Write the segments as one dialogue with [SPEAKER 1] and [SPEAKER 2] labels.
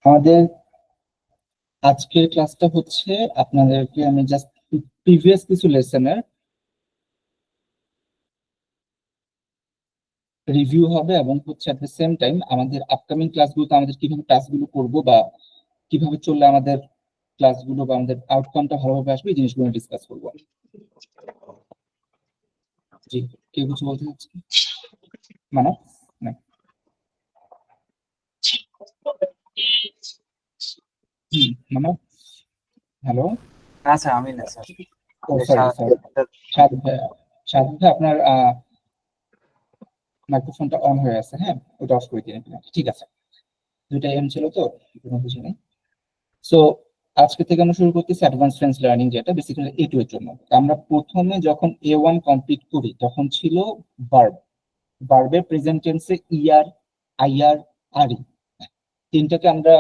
[SPEAKER 1] আমাদের আজকের ক্লাসটা হচ্ছে আপনাদেরকে আমি জাস্ট প্রিভিয়াস কিছু লেসনের রিভিউ হবে এবং হচ্ছে এট দ্য সেম টাইম আমাদের আপকামিং ক্লাসগুলোতে আমাদের কিভাবে টাস্কগুলো করব বা কিভাবে চললে আমাদের ক্লাসগুলো বা আমাদের আউটকামটা ভালোভাবে আসবে এই জিনিসগুলো ডিসকাস করবো। জি, কেউ কিছু বলতে চাচ্ছে? মানে মানে হ্যালো,
[SPEAKER 2] আচ্ছা আমি না স্যার,
[SPEAKER 1] ও সরি সরি, সাদ ভাই আপনার মাইক্রোফোনটা অন হয়ে আছে, হ্যাঁ ওটা অফ করে দিন। ঠিক আছে, দুইটা এম ছিল তো কোনো কিছু নেই। সো আজকে থেকে আমরা শুরু করতেছি অ্যাডভান্স ফ্রেঞ্চ লার্নিং, যেটা বেসিক্যালি A2 এর জন্য। আমরা প্রথমে যখন A1 কমপ্লিট করি তখন ছিল ভার্ব, ভার্বের প্রেজেন্ট টেন্সে ইআর, আইআর, আরই তিনটাকে আমরা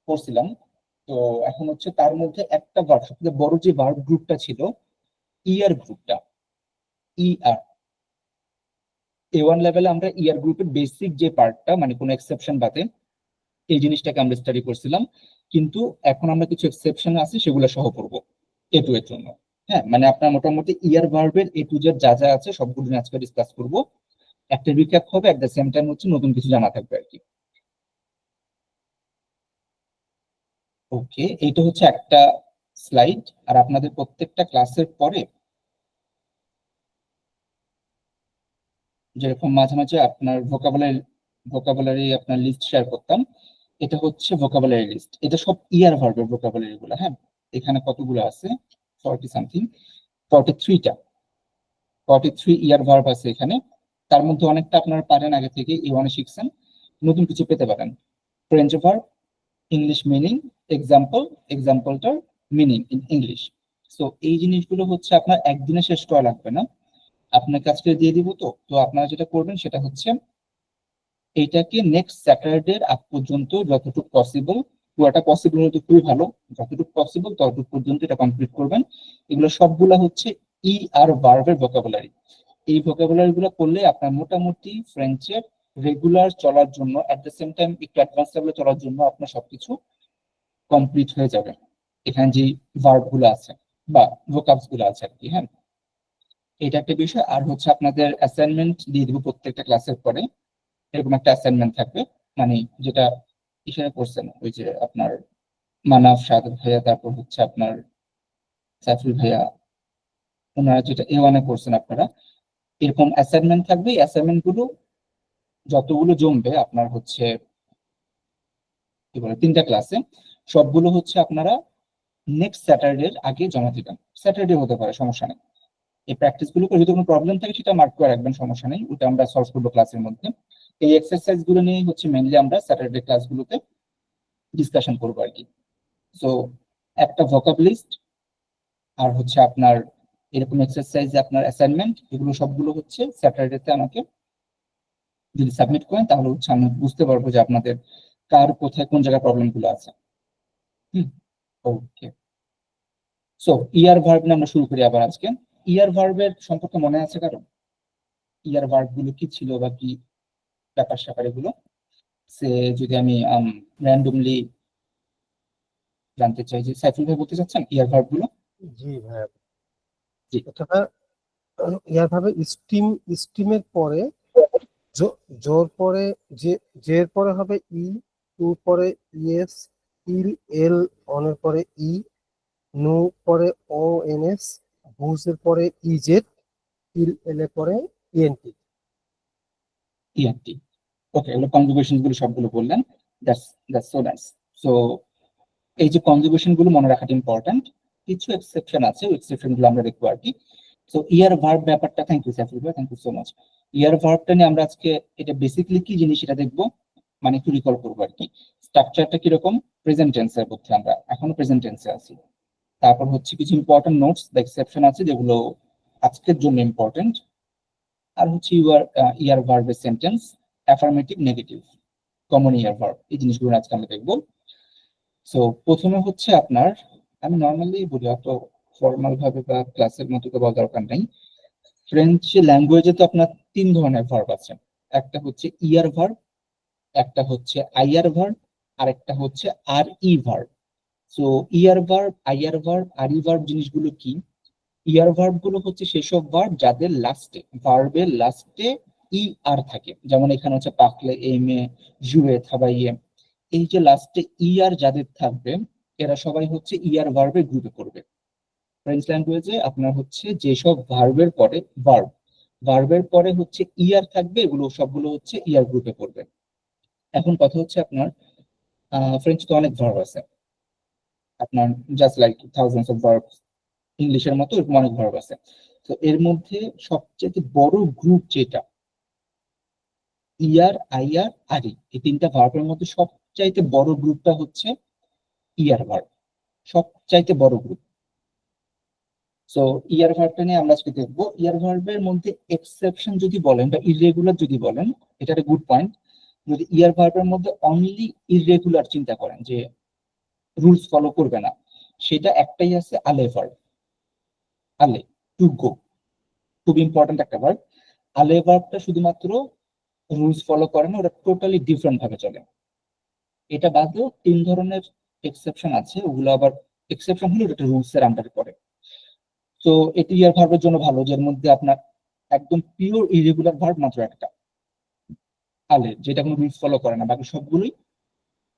[SPEAKER 1] পড়ছিলাম। তো এখন হচ্ছে তার মধ্যে একটা ভার্ব, সবথেকে বড় যে ভার্ব গ্রুপটা ছিল ইআর গ্রুপটা, ইআর A1 লেভেলে আমরা ইয়ার গ্রুপের বেসিক যে পার্টটা, মানে কোনো এক্সেপশন বাদে এই জিনিসটাকে আমরা স্টাডি করছিলাম, কিন্তু এখন আমরা কিছু এক্সেপশন আছে সেগুলো সহ পড়বো A2 এর জন্য। হ্যাঁ, মানে আপনার মোটামুটি ইয়ার ভার্বের A to Z যা যা আছে সবগুলো নিয়ে আজকে ডিসকাস করবো। একটা রিক্যাপ হবে, এট দ্য সেম টাইম হচ্ছে নতুন কিছু জানা থাকবে আর কি। ওকে, এইটা হচ্ছে একটা স্লাইড। আর আপনাদের প্রত্যেকটা ক্লাসের পরে যেরকম মাঝে মাঝে আপনার ভোকাবুলারি আপনার লিস্ট শেয়ার করতাম, এটা হচ্ছে ভোকাবুলারি লিস্ট। এটা সব ইয়ার ভার্বের ভোকাবুলারি গুলো। হ্যাঁ, এখানে কতগুলো আছে? 40 সামথিং, 43টা, 43 ইয়ার ভার্ব আছে এখানে। তার মধ্যে অনেকটা আপনারা পারেন, আগে থেকে A1 শিখছেন, নতুন কিছু পেতে পারেন। French verb, English meaning, example, এক্সাম্পলটার মিনিং ইন ইংলিশ। সো এই জিনিসগুলো হচ্ছে আপনার একদিনে শেষ করা লাগবে না, আপনাকে আজকে দিয়ে দিব। তো তো আপনারা যেটা করবেন সেটা হচ্ছে এইটাকে নেক্সট স্যাটারডে আগ পর্যন্ত যতটুকু পসিবল, পুরোটা পসিবল হলে তো খুবই ভালো, যতটুকু পসিবল ততটুকু পর্যন্ত এটা কমপ্লিট করবেন। এগুলো সবগুলা হচ্ছে ই আর ভার্বের ভোকাবুলারি। এই ভোকাবুলারি গুলো করলে আপনার মোটামুটি ফ্রেঞ্চের রেগুলার চলার জন্য, এট দ্য সেম টাইম একটু অ্যাডভান্স লেভেলে চলার জন্য আপনার সবকিছু কমপ্লিট হয়ে যাবে। এখানে যে ভার্ব গুলো আছে বা ভোকাবস গুলো আছে আর কি। হ্যাঁ, এটা একটা বিষয়। আর হচ্ছে আপনাদের অ্যাসাইনমেন্ট দিয়ে দিব প্রত্যেকটা ক্লাসের পরে। এরকম একটা অ্যাসাইনমেন্ট থাকবে, মানে যেটা ইশারা করছেন ওই যে আপনার মানাফ, সাদত ভাইয়া, তারপর হচ্ছে আপনার সাইফুল ভাইয়া, ওনারা যেটা A1 করছেন আপনারা, এরকম অ্যাসাইনমেন্ট থাকবে। এই অ্যাসাইনমেন্ট গুলো যতগুলো জমবে আপনার হচ্ছে কি বলে 3টা ক্লাসে, সবগুলো হচ্ছে আপনারা নেক্সট স্যাটারডের আগে জমা দিবেন। স্যাটারডে হতে পারে, সমস্যা নেই। এই প্র্যাকটিস গুলো করে যদি কোনো প্রবলেম থাকে সেটা মার্ক করে রাখবেন, সমস্যা নেই, ওটা আমরা সলভ করবো ক্লাসের মধ্যে। এই এক্সারসাইজ গুলো নিয়ে হচ্ছে মেনলি আমরা স্যাটারডে ক্লাসগুলোতে ডিসকাশন করবো আর কি। সো একটা ভোকাব লিস্ট আর হচ্ছে আপনার এরকম এক্সারসাইজ, আপনার অ্যাসাইনমেন্ট, এগুলো সবগুলো হচ্ছে স্যাটারডেতে আমাকে যদি সাবমিট করেন তাহলে হচ্ছে আমি বুঝতে পারবো যে আপনাদের কার কোথায় কোন জায়গায় প্রবলেম গুলো আছে। ওকে, সো ইয়ার ভার্ব নিয়ে আমরা শুরু করি আবার আজকে। ইয়ার ভার্বের সম্পর্কে মনে আছে কারো? ইয়ার ভার্ব গুলো কি ছিল বা কি ব্যাপার স্যাপার এগুলো সে যদি আমি র্যান্ডমলি জানতে চাই, যে সাইফুল ভাই বলতে চাচ্ছেন ইয়ার ভার্ব গুলো?
[SPEAKER 3] জি ভাইয়া,
[SPEAKER 1] জি,
[SPEAKER 3] এটা ইয়ার ভাবে স্টিমের পরে জোর পরে, জের পরে হবে ই, টু পরে ইএস, ইল এল, অনের পরে ই, নু পরে ও এন এস, হুজের পরে ইজেড, ইল এল এর পরে ইএনটি।
[SPEAKER 1] ইএনটি। ওকে, এগুলো কনজুগেশন গুলো সবগুলো বললেন। That's so nice. সো এই যে কনজুগেশন গুলো মনে রাখাটা ইম্পর্টেন্ট। কিছু এক্সেপশন আছে, ওই এক্সেপশন গুলো আমরা দেখবো আর কি। সো ইয়ার ভার্ব ব্যাপারটা, থ্যাংক ইউ সাইফুল ভাই, থ্যাংক ইউ সো মাচ। ইয়ার ভার্বটা নিয়ে আমরা আজকে এটা বেসিক্যালি কি জিনিস এটা দেখবো, মানে একটু রিকল করবো আর কি। স্ট্রাকচারটা কিরকম, প্রেজেন্ট টেন্সের মধ্যে আমরা এখনো প্রেজেন্ট টেন্সে আছি। তারপর হচ্ছে কিছু ইম্পর্টেন্ট নোটস বা এক্সেপশন আছে যেগুলো আজকের জন্য ইম্পর্টেন্ট। আর হচ্ছে ইয়ার ভার্বের সেন্টেন্স, অ্যাফার্মেটিভ, নেগেটিভ, কমন ইয়ার ভার্ব, এই জিনিসগুলো আজকে আমরা দেখবো। সো প্রথমে হচ্ছে আপনার, আমি নর্মালি বলি, অত ফর্মাল ভাবে বা ক্লাসের মতো তো বলার দরকার নেই। ফ্রেঞ্চ ল্যাঙ্গুয়েজে তো আপনার 3 ধরনের ভার্ব আছে। একটা হচ্ছে ইয়ার ভার্ব, একটা হচ্ছে আইয়ার ভার্ব, আরেকটা হচ্ছে আর ই ভার্ব। সো ইয়ার ভার্ব, আইয়ার ভার্ব, আর ই ভার্ব জিনিসগুলো কি? ইয়ার ভার্ব গুলো হচ্ছে সেসব ভার্ব যাদের লাস্টে, ভার্বের লাস্টে ই আর থাকে, যেমন এখানে হচ্ছে পাকলে, এমে, জুয়ে, থাবাইয়ে। এই যে লাস্টে ই আর যাদের থাকবে এরা সবাই হচ্ছে ইয়ার ভার্বের গ্রুপে পড়বে। ফ্রেঞ্চ ল্যাঙ্গুয়েজে আপনার হচ্ছে যেসব ভার্বের পরে ভার্বের পরে হচ্ছে ইয়ার থাকবে, এগুলো সবগুলো হচ্ছে ইয়ার গ্রুপে পড়বে। এখন কথা হচ্ছে আপনার ফ্রেঞ্চ তো অনেক ভার্ব আছে, আপনার just like thousands of verb, ইংলিশের মতো এরকম অনেক ভার্ব আছে। তো এর মধ্যে সবচেয়ে বড় গ্রুপ যেটা ইয়ার, আইয়ার, আরি, এই তিনটা ভার্বের মধ্যে সবচাইতে বড় গ্রুপটা হচ্ছে ইয়ার ভার্ব, সবচাইতে বড় গ্রুপ। সো ইয়ার ভার্বটা নিয়ে আমরা আজকে দেখবো। ইয়ার ভার্বের মধ্যে এক্সেপশন যদি বলেন বা ইররেগুলার যদি বলেন, এটা একটা গুড পয়েন্ট। যদি ইয়ার ভার্বের মধ্যে অনলি ইররেগুলার চিন্তা করেন, যে রুলস ফলো করবে না, সেটা একটাই আছে, আলে ভার্ব। আলে, টু গো, খুব ইম্পর্টেন্ট একটা ভার্ব। আলে ভার্বটা শুধুমাত্র রুলস ফলো করে না, ওটা টোটালি ডিফারেন্ট ভাবে চলে। এটা বাদেও 3 ধরনের এক্সেপশন আছে, ওগুলো আবার এক্সেপশন হলো এটা রুলস এর আন্ডারে পড়ে। তো এটি ইয়ার ভার্বের জন্য ভালো, যার মধ্যে আপনার একদম পিওর ইরেগুলার ভার্ব মাত্র একটা, আলে, যেটা কোনো রুলস ফলো করে না, বাকি সবগুলোই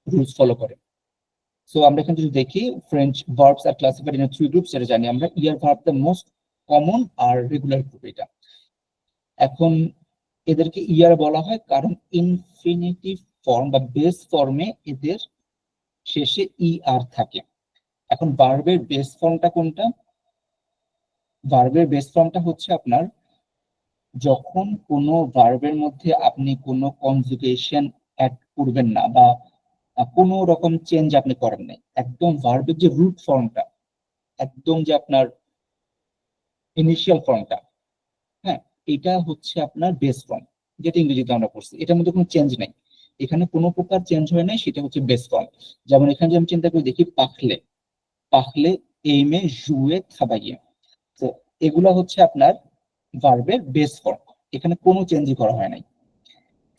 [SPEAKER 1] রুলস ফলো করে। সো আমরা এখানে যদি দেখি, French verbs are classified in 3 groups, যেটা জানি আমরা। Er verb the most common are regular group এটা। এখন এদেরকে ইয়ার বলা হয় কারণ ইনফিনিটিভ ফর্ম বা বেস ফর্মে এদের শেষে ই আর থাকে। এখন ভার্বের বেস ফর্মটা কোনটা? ভার্বের বেস ফর্মটা হচ্ছে আপনার যখন কোনো ভার্বের মধ্যে আপনি কোনো কনজুগেশন অ্যাড করবেন না বা কোনো রকম চেঞ্জ আপনি করেন নাই, একদম ভার্বের যে রুট ফর্মটা, একদম যে আপনার ইনিশিয়াল ফর্মটা, হ্যাঁ, এটা হচ্ছে আপনার বেস ফর্ম, যেটা ইংরেজিতে আমরা পড়ছি। এটার মধ্যে কোনো চেঞ্জ নাই, এখানে কোনো প্রকার চেঞ্জ হয় নাই, সেটা হচ্ছে বেস ফর্ম। যেমন এখানে যদি আমি চিন্তা করে দেখি, পাখলে, পাখলে, এইমে, জুয়ে, খাবাইয়ে, তো এগুলা হচ্ছে আপনার ভার্বের বেস ফর্ম, এখানে কোনো চেঞ্জই করা হয় নাই।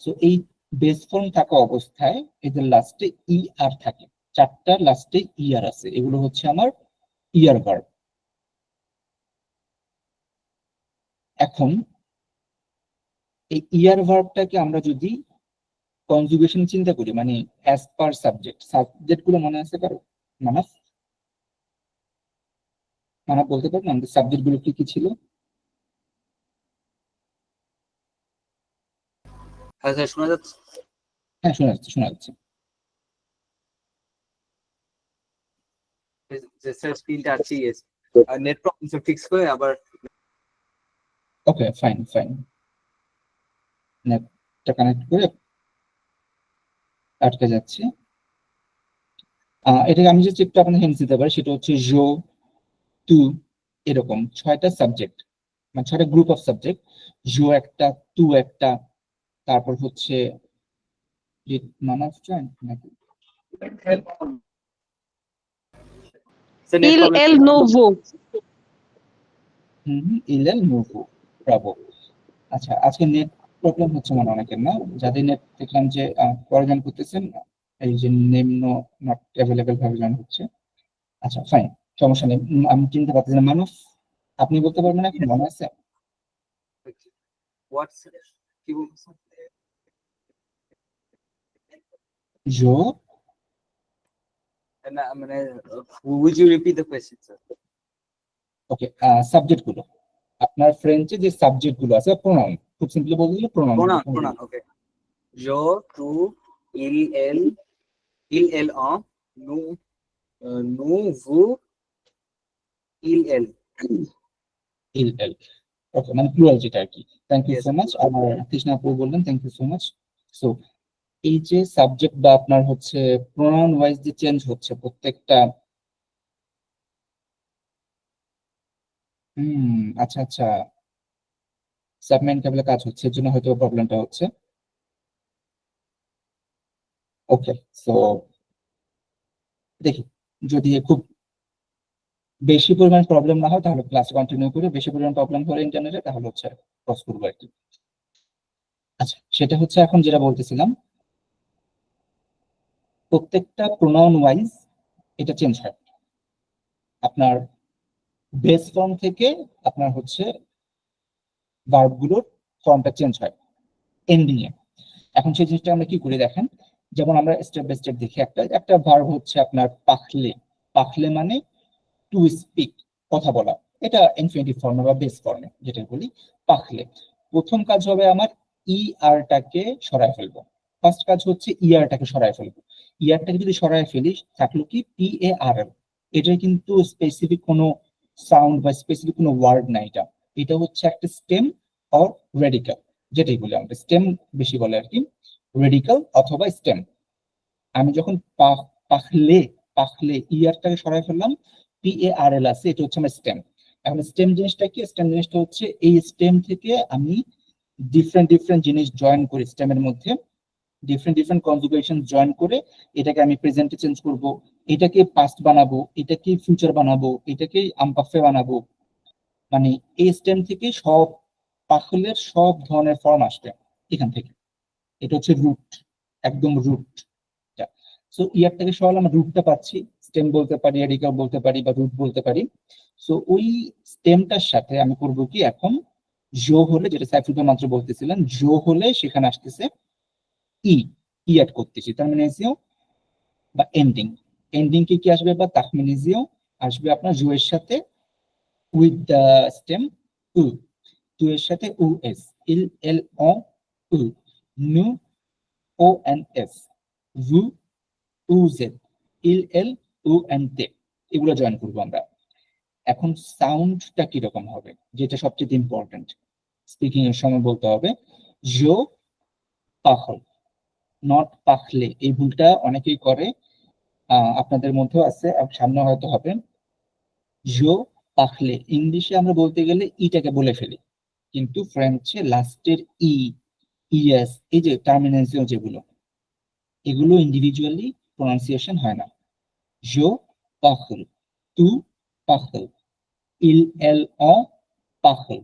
[SPEAKER 1] সো এই বেস ফর্ম থাকা অবস্থায় এদের লাস্টে ই আর থাকে, 4টার লাস্টে ই আর আছে, এগুলো হচ্ছে আমার ইয়ার ভার্ব। এখন এই ইয়ার ভার্বটাকে আমরা যদি কনজুগেশন চিন্তা করি, মানে অ্যাজ পার সাবজেক্ট, সাবজেক্ট গুলো মনে আছে কারো? মানাফ, মানাফ বলতে পারবেন আমাদের সাবজেক্ট গুলো কি কি ছিল?
[SPEAKER 2] হ্যাঁ স্যার, শোনা যাচ্ছে?
[SPEAKER 1] হ্যাঁ, শোনা যাচ্ছে, শোনা যাচ্ছে।
[SPEAKER 2] যে স্যার স্ক্রিনটা আছে, আর নেট প্রবলেম ফিক্স করে আবার।
[SPEAKER 1] ওকে, ফাইন ফাইন, নেটটা কানেক্ট করে আটকে যাচ্ছে। এটাকে আমি যে একটু আপনাদের হিন্টস দিতে পারি, সেটা হচ্ছে জো, টু, এরকম 6টা সাবজেক্ট, মানে 6টা গ্রুপ অফ সাবজেক্ট। জো একটা, টু একটা, তারপর হচ্ছে মানাফ জয়েন্ট নাকি
[SPEAKER 2] sir net
[SPEAKER 4] Il
[SPEAKER 2] problem.
[SPEAKER 4] El Novo.
[SPEAKER 1] ইলেল মুভু, ব্রাভো। আচ্ছা, আজকে নেট প্রবলেম হচ্ছে মানে অনেকের, না? যাদের নেট দেখলাম যে পরে জয়েন করতেছেন, এই যে নিম্ন নট অ্যাভেলেবেল ভাবে জয়েন হচ্ছে। আচ্ছা, ফাইন, সমস্যা নেই। আমি চিনতে পারতেছি না। মানুষ, আপনি বলতে পারবেন এখন, মনে আছে?
[SPEAKER 2] হোয়াটস কি বলছেন?
[SPEAKER 1] জো,
[SPEAKER 2] না মানে would you repeat the question sir?
[SPEAKER 1] Okay, subject গুলো আপনার ফ্রেঞ্চে যে সাবজেক্ট গুলো আছে, প্রোনাউন, খুব সিম্পলি বলতে গেলে
[SPEAKER 2] pronoun okay. Jo, tu, il el en, nous, vous, il el.
[SPEAKER 1] ইল এল, ওকে, মানে প্লুরাল যেটা আর কি। Thank you
[SPEAKER 2] Yes.
[SPEAKER 1] So much. আমার তৃষ্ণা আপু বললেন, thank you so much. So এই যে সাবজেক্ট বা আপনার হচ্ছে প্রোনাউন ওয়াইজ যে চেঞ্জ হচ্ছে প্রত্যেকটা, আচ্ছা আচ্ছা, সাবমেইন কেবলে কাজ হচ্ছে, এর জন্য হয়তো প্রবলেমটা হচ্ছে। ওকে, সো দেখি, যদি খুব বেশি পরিমাণ প্রবলেম না হয় তাহলে ক্লাস কন্টিনিউ করে, বেশি পরিমাণ প্রবলেম হলে ইন্টারনেটে তাহলে হচ্ছে ক্রস করবো আর কি। আচ্ছা, সেটা হচ্ছে এখন যেটা বলতেছিলাম, প্রত্যেকটা প্রোনাউন ওয়াইজ এটা চেঞ্জ হয়। আপনার বেস ফর্ম থেকে আপনার হচ্ছে ভার্বগুলোর ফর্মটা চেঞ্জ হয় এন্ডিং এ। এখন সেই জিনিসটা আমরা কি করি দেখেন, যেমন আমরা স্টেপ বাই স্টেপ দেখি। একটা ভার্ব হচ্ছে আপনার পাখলে। পাখলে মানে টু স্পিক, কথা বলা। এটা ইনফিনিটিভ ফর্মে বা বেস ফর্মে যেটা বলি পাখলে। প্রথম কাজ হবে আমার টাকে সরায় ফেলবো। ফার্স্ট কাজ হচ্ছে টাকে সরায় ফেলবো। টাকে যদি সরায় ফেলি থাকলো কি PARL। এটা কিন্তু স্পেসিফিক কোনো সাউন্ড বা স্পেসিফিক কোনো ওয়ার্ড না। এটা হচ্ছে একটা স্টেম অর রেডিকাল, যেটাই বলি আমরা স্টেম বেশি বলে আর কি, রেডিকাল অথবা স্টেম। আমি যখন পাখলে পাখলে টাকে সরায় ফেললাম, PARL আছে, এটা হচ্ছে আমার স্টেম। এখন স্টেম জিনিসটা কি? স্টেম জিনিসটা হচ্ছে এই স্টেম থেকে আমি ডিফারেন্ট ডিফারেন্ট জিনিস জয়েন করি। স্টেমের মধ্যে ডিফারেন্ট ডিফারেন্ট কনজুগেশন জয়েন করে এটাকে আমি প্রেজেন্টে চেঞ্জ করব, এটাকে পাস্ট বানাবো, এটাকে ফিউচার বানাবো, এটাকে আমপাফে বানাবো। মানে এই স্টেম থেকে সব পাখলের সব ধরনের ফর্ম আসবে এখান থেকে। এটা হচ্ছে রুট, একদম রুট। সো থেকে সরালে আমরা রুটটা পাচ্ছি। স্টেম বলতে পারি, রেডিকাল বলতে পারি, বা রুট বলতে পারি। সো ওই স্টেমটার সাথে আমি করব কি, এখন জো হলে, যেটা সাইফুল ভাই মাত্র বলতেছিলেন, জো হলে সেখানে আসতেছে ই অ্যাড করতেছি, টার্মিনেজিও বা এন্ডিং। এন্ডিং কি আসবে? বা তাকমিনেজিও আসবে আপনার জো এর সাথে উইথ দ্য স্টেম উ। টু এর সাথে উ এস, ইল এল ও উ, নু ও এন এস, ভু উ জেড, ইল এল উ এন তে, এগুলো জয়েন করবো আমরা। এখন সাউন্ডটা কিরকম হবে, যেটা সবচেয়ে ইম্পর্টেন্ট স্পিকিং এর সময় বলতে হবে। জো পাখল, নট পাখলে। এই ভুলটা অনেকেই করে, আপনাদের মধ্যেও আছে, সামনে হয়তো হবে। জো পাখলে, ইংলিশে আমরা বলতে গেলে ইটাকে বলে ফেলি, কিন্তু ফ্রেঞ্চে লাস্টের ইএস, এই যে টার্মিনেশন যেগুলো, এগুলো ইন্ডিভিজুয়ালি প্রনাউন্সিয়েশন হয় না। জো পাখল, তু পাখল, ইল এল ও পাখল।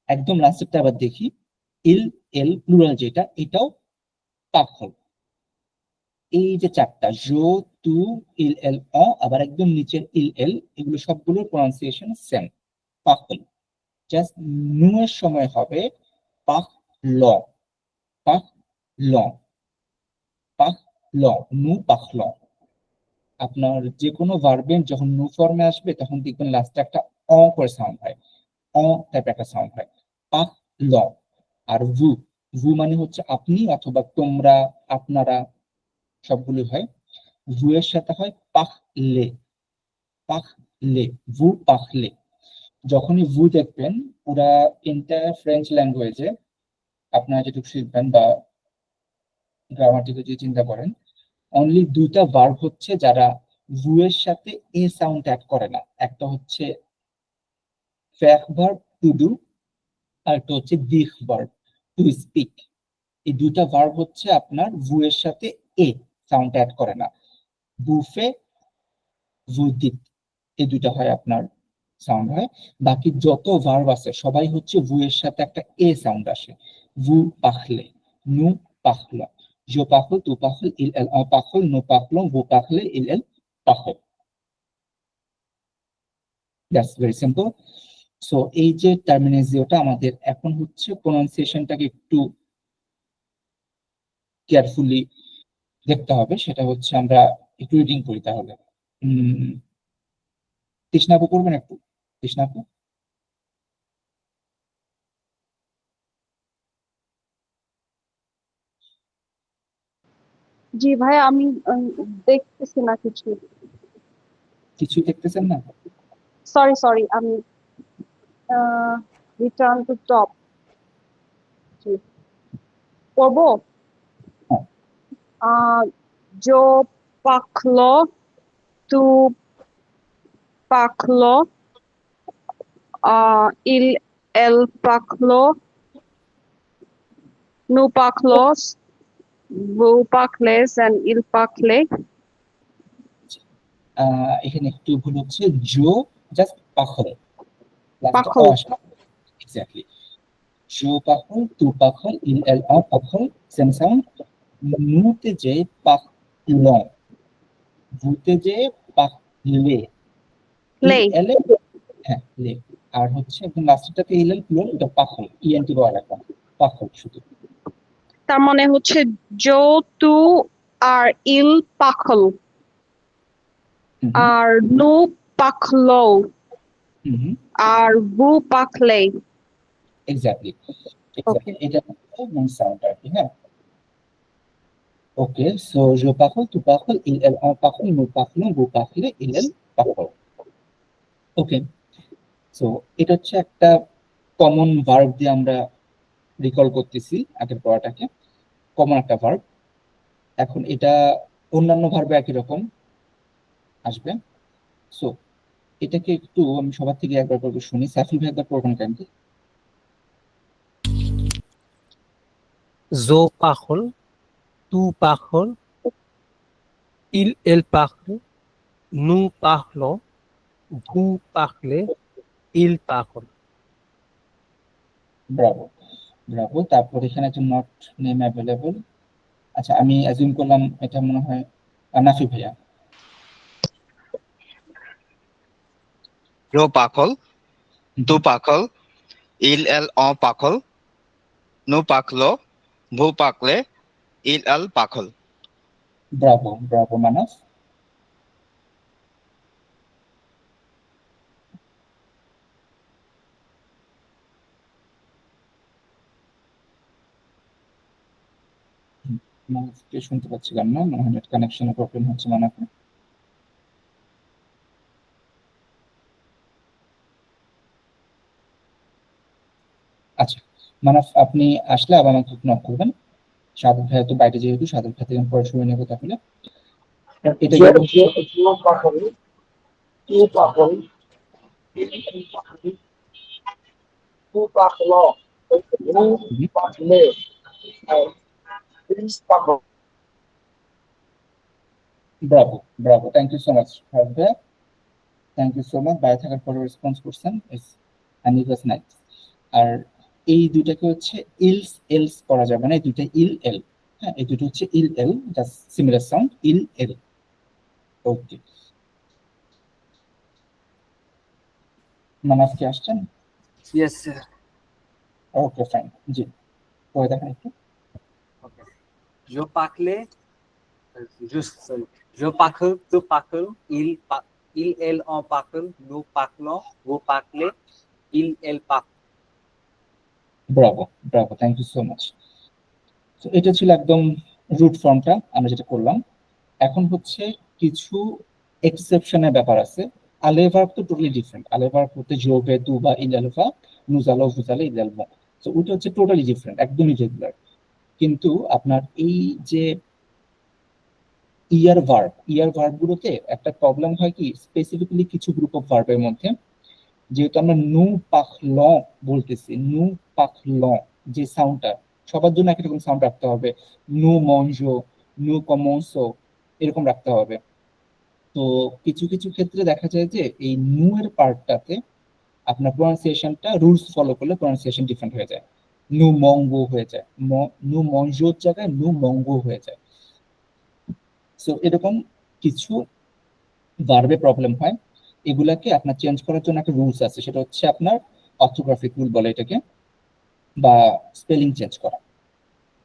[SPEAKER 1] একদম লাস্টেরটা আবার দেখি, ইল এল প্লুরাল যেটা, এটাও পাখল। এই যে চারটা, জো, তু, ইল এল ও, আবার একদম নিচের ইল এল, এগুলো সবগুলোর প্রনাউন্সিয়েশন সেম, পাখল। জাস্ট নু এর সময় হবে পাখ ল, পাখ ল, পাখ ল, নু পাখ ল। আপনার যে কোনো ভার্বের যখন নু ফর্মে আসবে তখন দেখবেন লাস্টে একটা অ করে সাউন্ড হয়, অ টাইপ একটা সাউন্ড হয়, পাখ ল। আর ভু, ভু মানে হচ্ছে আপনি অথবা তোমরা, আপনারা, সবগুলো হয়। ভু এর সাথে হয় পাখ লে, পাখ লে, ভু পাখ লে। যখনই ভু দেখবেন পুরা এন্টায়ার ফ্রেঞ্চ ল্যাঙ্গুয়েজে আপনারা যেটুকু শিখবেন বা গ্রামাটিকে যদি চিন্তা করেন, অনলি দুইটা ভার্ব হচ্ছে যারা ভু এর সাথে এ সাউন্ড অ্যাড করে না। একটা হচ্ছে ফ্যাক ভার্ব টু ডু, আর একটা হচ্ছে দিখ ভার্ব টু স্পিক। এই দুইটা ভার্ব হচ্ছে আপনার ভু এর সাথে এ সাউন্ড অ্যাড করে না। বুফে, ভুদিত, এই দুইটা হয় আপনার সাউন্ড হয়। বাকি যত ভার্ব আছে সবাই হচ্ছে ভু এর সাথে একটা এ সাউন্ড আসে। ভু পাখলে, নু পাখল, জো পাখল, তু পাখল, ইল এল পাখল, নু পাখল, ভু পাখলে, ইল এল পাখল। That's very simple. সো এই যে টার্মিনেজিওটা আমাদের এখন হচ্ছে প্রোনাউন্সিয়েশনটাকে একটু কেয়ারফুলি দেখতে হবে। সেটা হচ্ছে আমরা একটু রিডিং করি তাহলে। তৃষ্ণাপু করবেন একটু, তৃষ্ণাপু।
[SPEAKER 4] জি ভাই, আমি দেখতেছি না কিছু।
[SPEAKER 1] কিছু দেখতেছেন না?
[SPEAKER 4] সরি সরি, আমি রিটার্ন টু টপ করবো।
[SPEAKER 1] হ্যাঁ।
[SPEAKER 4] জো পাখলো, তু পাখলো, ইল এল পাখলো, নু পাখলোস, ভু পাখলেস and ইল পাখলে।
[SPEAKER 1] এখানে একটু ভুল হচ্ছে, জো জাস্ট পাখল, লাস্টে অ
[SPEAKER 4] পাখল।
[SPEAKER 1] আসবে। এক্স্যাক্টলি, জো পাখল, তু পাখল, ইল এল পাখল, সেম সাউন্ড। নুতে যে পাকল, ভুতে যে পাকলে,
[SPEAKER 4] লে
[SPEAKER 1] এল এ, হ্যাঁ লে, আর হচ্ছে একদম লাস্টেরটাতে ইল এল প্লুরাল, এটা পাখল, ইএনটি দেওয়া রাখা, পাখল শুধু।
[SPEAKER 4] তার মানে হচ্ছে জো তু আর ইল পাখল আর নু পাখলো আর বু পাখলে।
[SPEAKER 1] Exactly,
[SPEAKER 4] Okay.
[SPEAKER 1] এটা মূল সাউন্ড আর কি, হ্যাঁ। ওকে, so je parle, tu parles, il elle on parle, nous parlons, vous parlez, il elle parle। Okay, so এটা হচ্ছে একটা কমন ভার্ব দিয়ে আমরা রিকল করতেছি আগের পড়াটাকে, কমন একটা ভার্ব। এখন এটা অন্যান্য ভার্বে একই রকম আসবে। সো এটাকে একটু আমি সবার থেকে একবার করে শুনি, সাফি ভাই একবার পড়বেন কেন?
[SPEAKER 3] জো পাখল, তু পাখল, এল পাখল, নু পাখল, ভু পাখলে, ইল পাখল।
[SPEAKER 1] Bravo, Bravo. তারপর এখানে আছে নট নেম অ্যাভেলেবল। আচ্ছা, আমি অ্যাজিউম করলাম এটা মনে হয় নাফি ভাইয়া।
[SPEAKER 5] Yo pakol, tu pakol, il el on pakol, nu paklo, bu pakle, il el pakol.
[SPEAKER 1] Bravo, bravo Manas. মানাসকে শুনতে পাচ্ছিলাম না, মনে হয় নেট কানেকশনের প্রবলেম হচ্ছে মানাসে। আচ্ছা, মানাস আপনি আসলে আবার আমাকে নক করবেন। সাদত ভাইয়া তো বাইরে, যেহেতু সাদত ভাই থেকে পরে শুনে নেবো তাহলে। এটা
[SPEAKER 6] Yo,
[SPEAKER 1] গেল।
[SPEAKER 6] yo pájaro, tú pájaro, tú pájaro, tú pájaro, tres pájaro.
[SPEAKER 1] Bravo, bravo, thank you so much ভাইয়া, থ্যাংক ইউ সো মাচ। বাইরে থাকার পরে রেসপন্স করছেন, এন্ড ইট ওয়াজ নাইস। আর এই দুইটাকে হচ্ছে ইলস এলস করা যাবে না, এই দুইটা ইল এল, হ্যাঁ এই দুটো হচ্ছে ইল এল, জাস্ট সিমিলার সাউন্ড, ইল এল। ওকে, মানাস কি আসছেন?
[SPEAKER 2] Yes, sir.
[SPEAKER 1] ওকে ফাইন, জি পরে দেখেন একটু।
[SPEAKER 2] Okay. Jo pakle, sorry. Jo pakl, tu pakl, il el on pakl, nu paklo, vous pakle, il el pak.
[SPEAKER 1] Bravo, bravo, thank you so much. তো এটা ছিল একদম root ফর্মটা আমরা যেটা করলাম। এখন হচ্ছে কিছু এক্সেপশনের ব্যাপার আছে। আলে ভার্ব তো টোটালি ডিফারেন্ট। আলে ভার্ব হতে জোবে, তু বা ইল আলফা, নুজালো, ফুজালে, ইল আলফা। তো ওটা হচ্ছে টোটালি ডিফারেন্ট, একদমই রেগুলার। কিন্তু আপনার এই যে ইয়ার ভার্ব গুলোতে একটা প্রবলেম হয় কি, স্পেসিফিক্যালি কিছু গ্রুপ অফ ভার্বের মধ্যে, যেহেতু আমরা নু পাখ ল বলতেছি, নু পাখ ল, যে সাউন্ডটা সবার জন্য একরকম সাউন্ড রাখতে হবে, নু মঞ্জো, নু কমনসো, এরকম রাখতে হবে। তো কিছু কিছু ক্ষেত্রে দেখা যায় যে এই নু এর পার্টটাতে আপনার প্রনাউন্সিয়েশনটা রুলস ফলো করলে প্রনাউন্সিয়েশন ডিফারেন্ট হয়ে যায়, নু মঙ্গো হয়ে যায়, নু মঞ্জোর জায়গায় নু মঙ্গো হয়ে যায়। সো এরকম কিছু ভার্বে প্রবলেম হয়, এগুলাকে আপনার চেঞ্জ করার জন্য একটা রুলস আছে, সেটা হচ্ছে আপনার অর্থোগ্রাফিক রুল বলে এটাকে, বা স্পেলিং চেঞ্জ করা।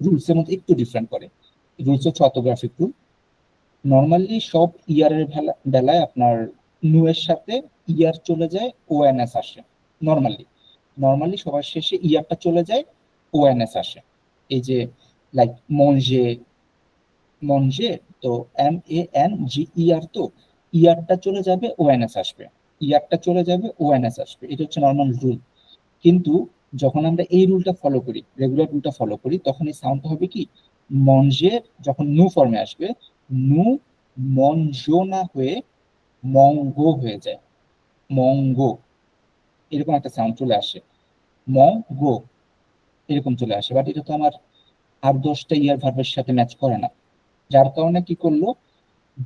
[SPEAKER 1] রুলসের মধ্যে একটু ডিফারেন্ট করে, রুলস হচ্ছে অর্থোগ্রাফিক রুল। নর্মালি সব ইয়ারের বেলায় আপনার নু এর সাথে ইয়ার চলে যায়, ওএনএস আসে। নর্মালি সবার শেষে ইয়ারটা চলে যায়, ওএনএস আসে। এই যে লাইক মঞ্জে, মঞ্জে, তো MANGER, তো ইয়ারটা চলে যাবে, ওএনএস আসবে, ইয়ারটা চলে যাবে, ওএনএস আসবে। এটা হচ্ছে নর্মাল রুল। কিন্তু যখন আমরা এই রুলটা ফলো করি, রেগুলার রুলটা ফলো করি, তখন এই সাউন্ডটা হবে কি, মঞ্জে যখন নু ফর্মে আসবে, নু মঞ্জো না হয়ে মঙ্গো হয়ে যায়, মঙ্গো, এরকম একটা সাউন্ড চলে আসে, মঙ্গো এরকম চলে আসে। বাট এটা তো আমার আর 10টা ইয়ার ভার্বের সাথে ম্যাচ করে না, যার কারণে কি করলো,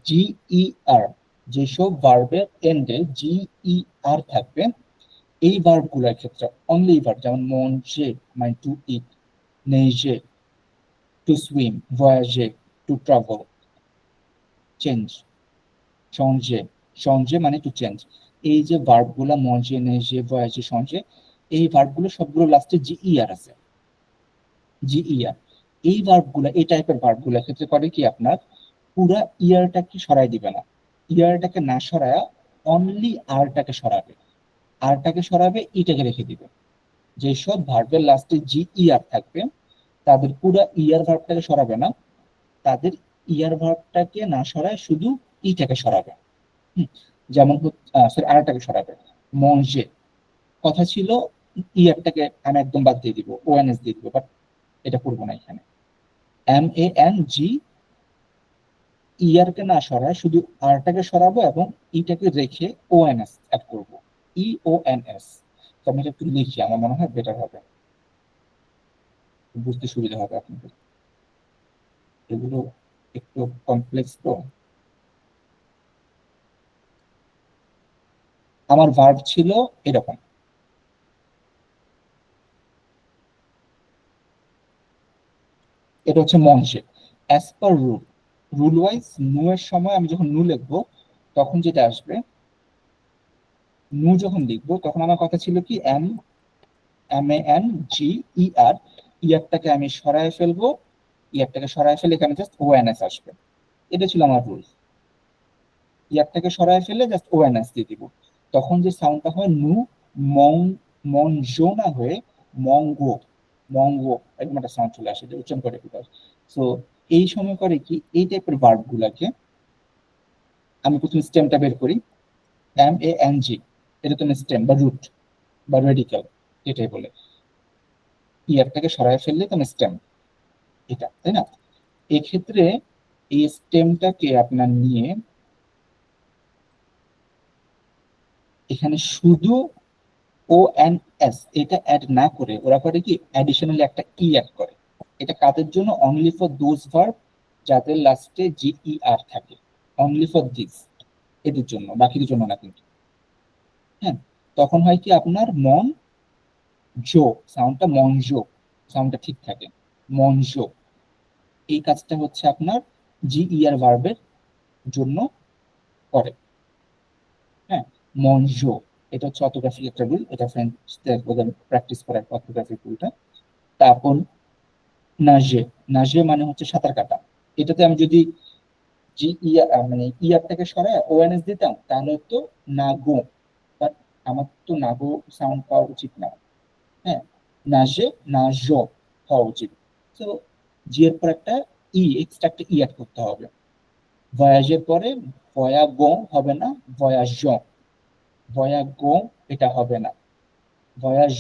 [SPEAKER 1] GER, যেসব ভার্বের এন্ডে GER থাকবে, এই ভার্ব গুলোর ক্ষেত্রে, অনলি ভার্ব, যেমন মঞ্জে, মাই টু ইট, নেজে, টু সুইম, ভয়াজে, টু ট্রাভেল, চেঞ্জ, সঞ্জে, সঞ্জে মানে টু চেঞ্জ। এই যে ভার্ব গুলা মঞ্জে, নেজে, ভয়াজে, সঞ্জে, এই ভার্ব গুলো সবগুলো লাস্টে জিইআর আছে, জিইআর। এই ভার্ব গুলা, এই টাইপের ভার্ব গুলার ক্ষেত্রে করে কি আপনার পুরা ইয়ারটাকে সরাই দিবে না, ইয়ারটাকে না সরায়া অনলি আরটাকে সরাবে, আরটাকে সরাবে, ইটাকে রেখে দিবে। যেসব ভার্বের লাস্টে জিইআর থাকবে তাদের পুরা ইয়ার ভার্বটাকে সরাবে না, তাদের ইয়ার ভার্বটাকে না সরায় শুধু ইটাকে সরাবে। যেমন সরি, আরটাকে সরাবে। মঞ্জে কথা ছিল ইয়ারটাকে আমি একদম বাদ দিয়ে দিব, ওএনএস দিয়ে দিব, বাট এটা করবো না এখানে। MANG ইয়ারকে না সরায় শুধু আরটাকে সরাবো এবং ইটাকে রেখে ওএনএস অ্যাড করবো, EONS। তো আমি এটা একটু লিখি, আমার মনে হয় বেটার হবে, বুঝতে সুবিধা হবে আপনাদের। এগুলো একটু কমপ্লেক্স তো। আমার ভার্ব ছিল এরকম, এটা হচ্ছে মঞ্চে। As per rule, rule wise নু এর সময় আমি যখন নু লিখবো তখন যেটা আসবে, নু যখন লিখবো তখন আমার কথা ছিল কি MANGER, ইয়ারটাকে আমি সরায় ফেলবো, ইয়ারটাকে সরায় ফেলে এখানে জাস্ট ওএনএস আসবে। এটা ছিল আমার রুল। ইয়ারটাকে সরায় ফেলে জাস্ট ওএনএস দিয়ে দিব, তখন যে সাউন্ডটা হয় নু, মং, মনজো না হয়ে মঙ্গো, মঙ্গো এরকম একটা সাউন্ড চলে আসে, যে উচ্চারণ করে বিকজ। সো এই সময় করে কি এই টাইপের ভার্ব গুলাকে আমি প্রথমে স্টেমটা বের করি, MANG, এটা তো স্টেম বা রুট বা রেডিক্যাল, এটাই বলে। ইয়ারটাকে সরায় ফেললে তো স্টেম, এটা তাই না? এক্ষেত্রে এই স্টেমটাকে আপনার নিয়ে এখানে শুধু ONS এটা অ্যাড না করে ওরা করে কি অ্যাডিশনালি একটা অ্যাড করে। এটা কাদের জন্য? অনলি ফর দোজ ভার্ব যাদের লাস্টে GER থাকে, অনলি ফর দিস, এদের জন্য, বাকিদের জন্য না কিন্তু। হ্যাঁ, তখন হয় কি আপনার মন জো সাউন্ডটা, মনজো সাউন্ডটা ঠিক থাকে, মনজো। এই কাজটা হচ্ছে আপনার GER ভার্বের জন্য করে। হ্যাঁ, মনজো, এটা হচ্ছে অর্থোগ্রাফিক একটা রুল, এটা ফ্রেন্ডসদের প্র্যাকটিস করার অর্থোগ্রাফিক রুলটা। তারপর নাজে, নাজে মানে হচ্ছে সাঁতার কাটা। এটাতে আমি যদি মানে ইয়ারটাকে সরায় ওএনএস দিতাম তাহলে তো নাগো, বাট আমার তো নাগো সাউন্ড পাওয়া উচিত না। হ্যাঁ, নাজে নাজো হওয়া উচিত। তো জি এর পর একটা এক্সট্রা একটা অ্যাড করতে হবে। ভয়াজের পরে ভয়া গো হবে না, ভয়াজ, ভয়া গো এটা হবে না, ভয়াজ।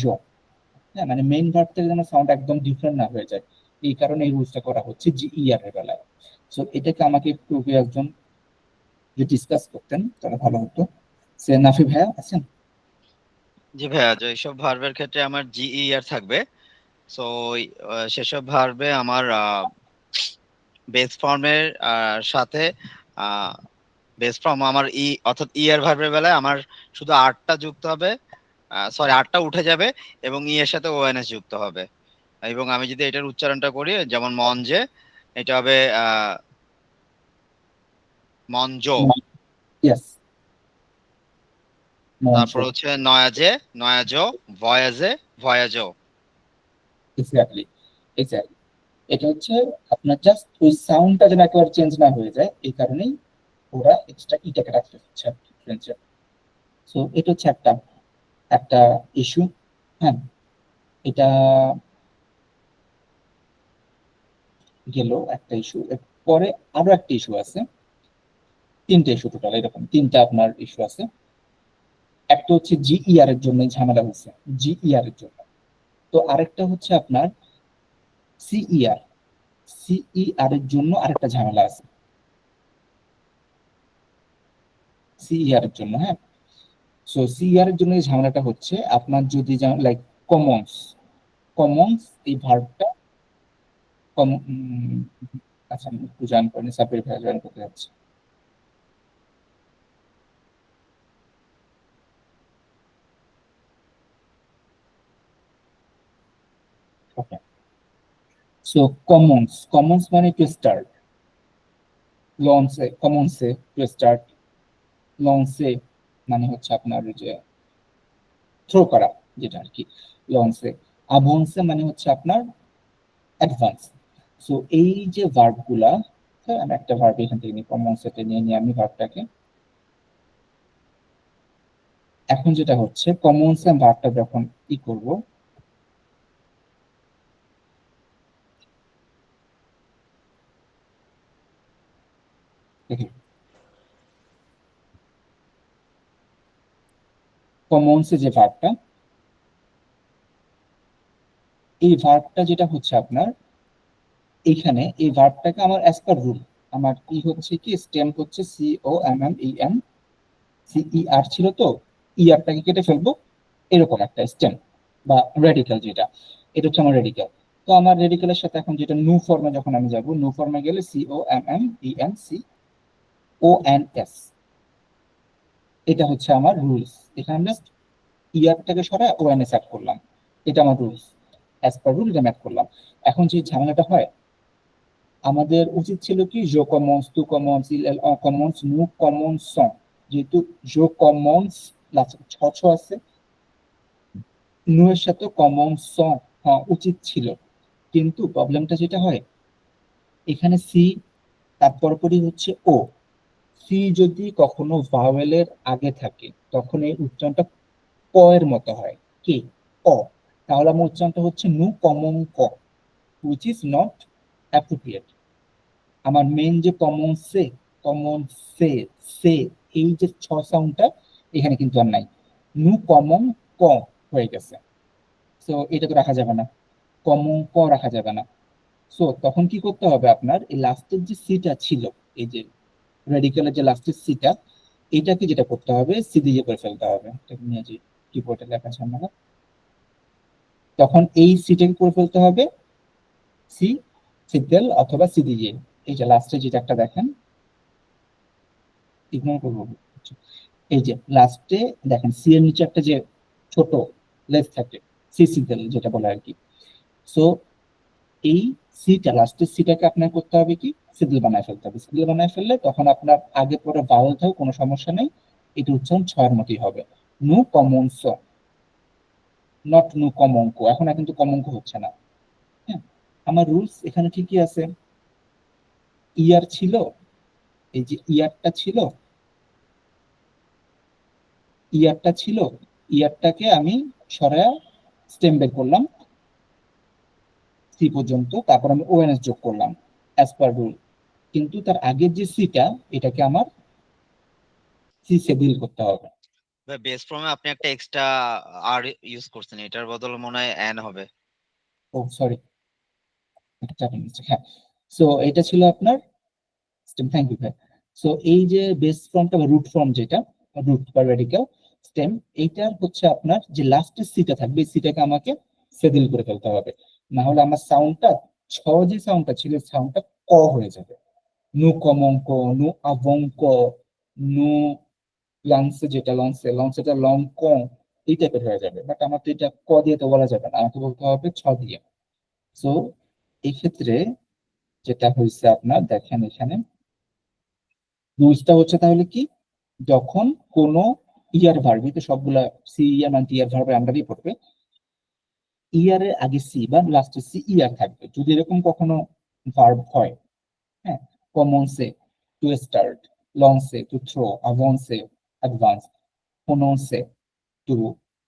[SPEAKER 1] হ্যাঁ, মানে মেইন ভার্ব থেকে যেন সাউন্ড একদম ডিফারেন্ট না হয়ে যায়, এই কারণে এই রুলসটা করা হচ্ছে GER এর বেলায়। সো এটাকে আমাকে একটু একজন যে ডিসকাস করতেন তাহলে ভালো হতো। সে নাফি ভাইয়া আছেন?
[SPEAKER 5] জি ভাইয়া, যে এইসব ভার্বের ক্ষেত্রে আমার জিইআর থাকবে। সো সেসব ভার্বে আমার বেস ফর্মের সাথে বেস ফর্ম আমার অর্থাৎ এর ভার্বের বেলায় আমার শুধু আরটা যুক্ত হবে, সরি আরটা উঠে যাবে এবং এর সাথে ওএনএস যুক্ত হবে। এবং আমি যদি এটার উচ্চারণটা করি, যেমন মঞ্জে, এটা হবে মঞ্জো।
[SPEAKER 1] ইয়েস,
[SPEAKER 5] তারপর হচ্ছে নয়াজে, নয়াজো, ভয়াজে, ভয়াজো।
[SPEAKER 1] Exactly, exactly. এটা হচ্ছে আপনার জাস্ট ওই সাউন্ডটা যেন একেবারে চেঞ্জ না হয়ে যায়, এই কারণেই ওরা এক্সট্রা ইটাকে রাখতে হচ্ছে ফ্রেন্ডসের। সো এটা হচ্ছে একটা একটা ইস্যু। হ্যাঁ, এটা গেল একটা ইস্যু। পরে আরো একটা ইস্যু আছে, তিনটা ইস্যু টোটাল, এরকম তিনটা আপনার ইস্যু আছে। একটা হচ্ছে GER এর জন্য ঝামেলা হচ্ছে, GER এর জন্য। তো আরেকটা হচ্ছে আপনার CER, CER এর জন্য আরেকটা ঝামেলা আছে, CER এর জন্য। হ্যাঁ, সো CER এর জন্য এই ঝামেলাটা হচ্ছে আপনার যদি লাইক কমন্স, কমন্স এই ভার্বটা আচ্ছা আমি একটু জয়েন করিনি, সাবির ভাই জয়েন করতে যাচ্ছে। ওকে, সো কমন্স মানে টু স্টার্ট, কমন্সে টু স্টার্ট, লঞ্চে মানে হচ্ছে আপনার ওই যে থ্রো করা যেটা আর কি, লঞ্চে। আভন্সে মানে হচ্ছে আপনার অ্যাডভান্স। সো এই যে ভার্ব গুলা, হ্যাঁ, আমি একটা ভার্ব এখান থেকে নিই, কমন্সেতে নিয়ে নিই আমি ভার্বটাকে। এখন যেটা হচ্ছে কমন্সে ভার্বটা যখন ই করব, কমন্সে যে ভার্বটা, এই ভার্বটা যেটা হচ্ছে আপনার এইখানে, এই ভার্বটাকে আমার অ্যাজ পার রুল, আমার কি হচ্ছে কি স্টেম হচ্ছে COMMEN, CER ছিল তো, ইয়ারটাকে কেটে ফেলবো, এরকম একটা স্টেম বা রেডিক্যাল যেটা, এটা হচ্ছে আমার রেডিক্যাল। তো আমার রেডিক্যালের সাথে এখন যেটা নু ফর্মে যখন আমি যাব, নু ফর্মে গেলে COMMENCONS, এটা হচ্ছে আমার রুলস। এখানে জাস্ট ইয়ারটাকে সরায় ONS অ্যাড করলাম, এটা আমার রুলস, অ্যাজ পার রুল এটা ম্যাথ করলাম। এখন যে ঝামেলাটা হয়, আমাদের উচিত ছিল কি জো কমন্স, তু কমন্স, ইল এল কমন্স, নু কমন্স, যেহেতু জো কমন্স লাস্ট ছ ছ আছে, নু এর সাথে কমন হওয়া উচিত ছিল। কিন্তু প্রবলেমটা যেটা হয়, এখানে সি, তারপরই হচ্ছে ও। সি যদি কখনো ভাওয়েলের আগে থাকে তখন এই উচ্চারণটা ক এর মতো হয়, কি অ, তাহলে আমার উচ্চারণটা হচ্ছে নু কমন ক, হুইচ ইজ নট অ্যাপ্রোপ্রিয়েট। আমার মেন যে কমন সে সে, এই যে ছ সাউন্ডটা এখানে কিন্তু আর নাই, নু কমন ক হয়ে গেছে। সো এটা তো রাখা যাবে না, কমন ক রাখা যাবে না। সো তখন কি করতে হবে, আপনার এই লাস্টের যে সিটা ছিল, এই যে রেডিক্যালের যে লাস্টের সিটা, এটাকে যেটা করতে হবে সি দিয়ে করে ফেলতে হবে। এটাকে নিয়ে যে কিবোর্ডে লেখা আছে আমরা, তখন এই সিটাকে করে ফেলতে হবে সি সিদেল অথবা সি দিয়ে। এই যে লাস্টে যেটা একটা দেখেন, ইগনোর করবো, এই যে লাস্টে দেখেন সি এর নিচে একটা যে ছোট লেস থাকে, সি সিদেল যেটা বলে আর কি। সো এই সিটা, লাস্টের সিটাকে আপনার করতে হবে কি সিডিল বানায় ফেলতে হবে। সিডিল বানায় ফেললে তখন আপনার আগে পরে ভাওয়েল থাও কোনো সমস্যা নেই, এটা উচ্চারণ ছয়ের মতোই হবে। নু কমন স, নট নু কমঙ্ক, এখন আর কিন্তু কমঙ্ক হচ্ছে না। হ্যাঁ, আমার রুলস এখানে ঠিকই আছে। ইয়ার ছিল, এই যে ইয়ারটা ছিল, ইয়ারটাকে আমি সরায়া স্টেম বের করলাম সি পর্যন্ত, তারপর আমি ওএনএস যোগ করলাম অ্যাজ পার রুল। কিন্তু তার আগের যে সিটা, এটাকে আমার সি সে ডিল করতে হবে।
[SPEAKER 5] বেস ফর্মে আপনি একটা এক্সট্রা আর ইউজ করছেন, এটার বদলে মনে হয় এন হবে।
[SPEAKER 1] ও সরি, এটা চাপেন নিচে, হ্যাঁ। সো এটা ছিল আপনার স্টেম, থ্যাংক ইউ ভাই। সো এই যে বেস ফর্মটা বা রুট ফর্ম যেটা, রুট বা রেডিক্যাল স্টেম, এইটার হচ্ছে আপনার যে লাস্টের সিটা থাকবে, এই সিটাকে আমাকে সেদিল করে ফেলতে হবে, না হলে আমার সাউন্ডটা ছ যে সাউন্ডটা ছিল সাউন্ডটা ক হয়ে যাবে। নু কমঙ্ক, নু আবঙ্ক, নু লঞ্চে যেটা লঞ্চেটা লং ক, এই টাইপের হয়ে যাবে। বাট আমার তো এটা ক দিয়ে তো বলা যাবে না, আমাকে বলতে হবে ছ দিয়ে। সো এই ক্ষেত্রে যেটা হয়েছে আপনার দেখেন এখানে রুলসটা হচ্ছে তাহলে কি, যখন কোন ইয়ার ভার্ব, তো সবগুলা সি ইয়ার মানে ইয়ার ভার্বের আন্ডারই পড়বে, ইয়ারের আগে সি বা লাস্টে সি ইয়ার থাকবে। যদি এরকম কখনো ভার্ব হয়, হ্যাঁ, কমনসে টু স্টার্ট, লংসে টু থ্রো, আভন্সে অ্যাডভান্স, প্রোনাউন্সে টু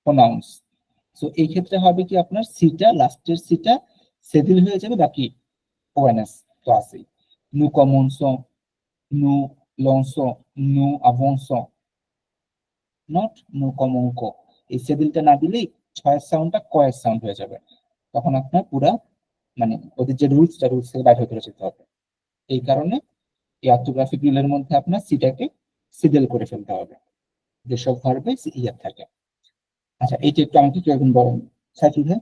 [SPEAKER 1] প্রোনাউন্স, সো এই ক্ষেত্রে হবে কি আপনার সিটা, লাস্টের সিটা সেদিল হয়ে যাবে, বাকি ওএনএস তো আছেই। নু কমনসো, নু লংসো, নু আভন্সো, নট নু কমঙ্ক। এই সেদিলটা না দিলেই ছয়ের সাউন্ডটা কয়ের সাউন্ড হয়ে যাবে, তখন আপনার পুরা মানে ওদের যে রুলস থেকে বাইরে করে যেতে হবে। এই কারণে এই অর্থোগ্রাফিক রুলের মধ্যে আপনার সিটাকে সিডেল করে ফেলতে হবে, যেসব ভার্বে ইয়ার থাকে। আচ্ছা, এইটা একটু আমাকে কেউ এখন বলেন সাইফুল ভাই।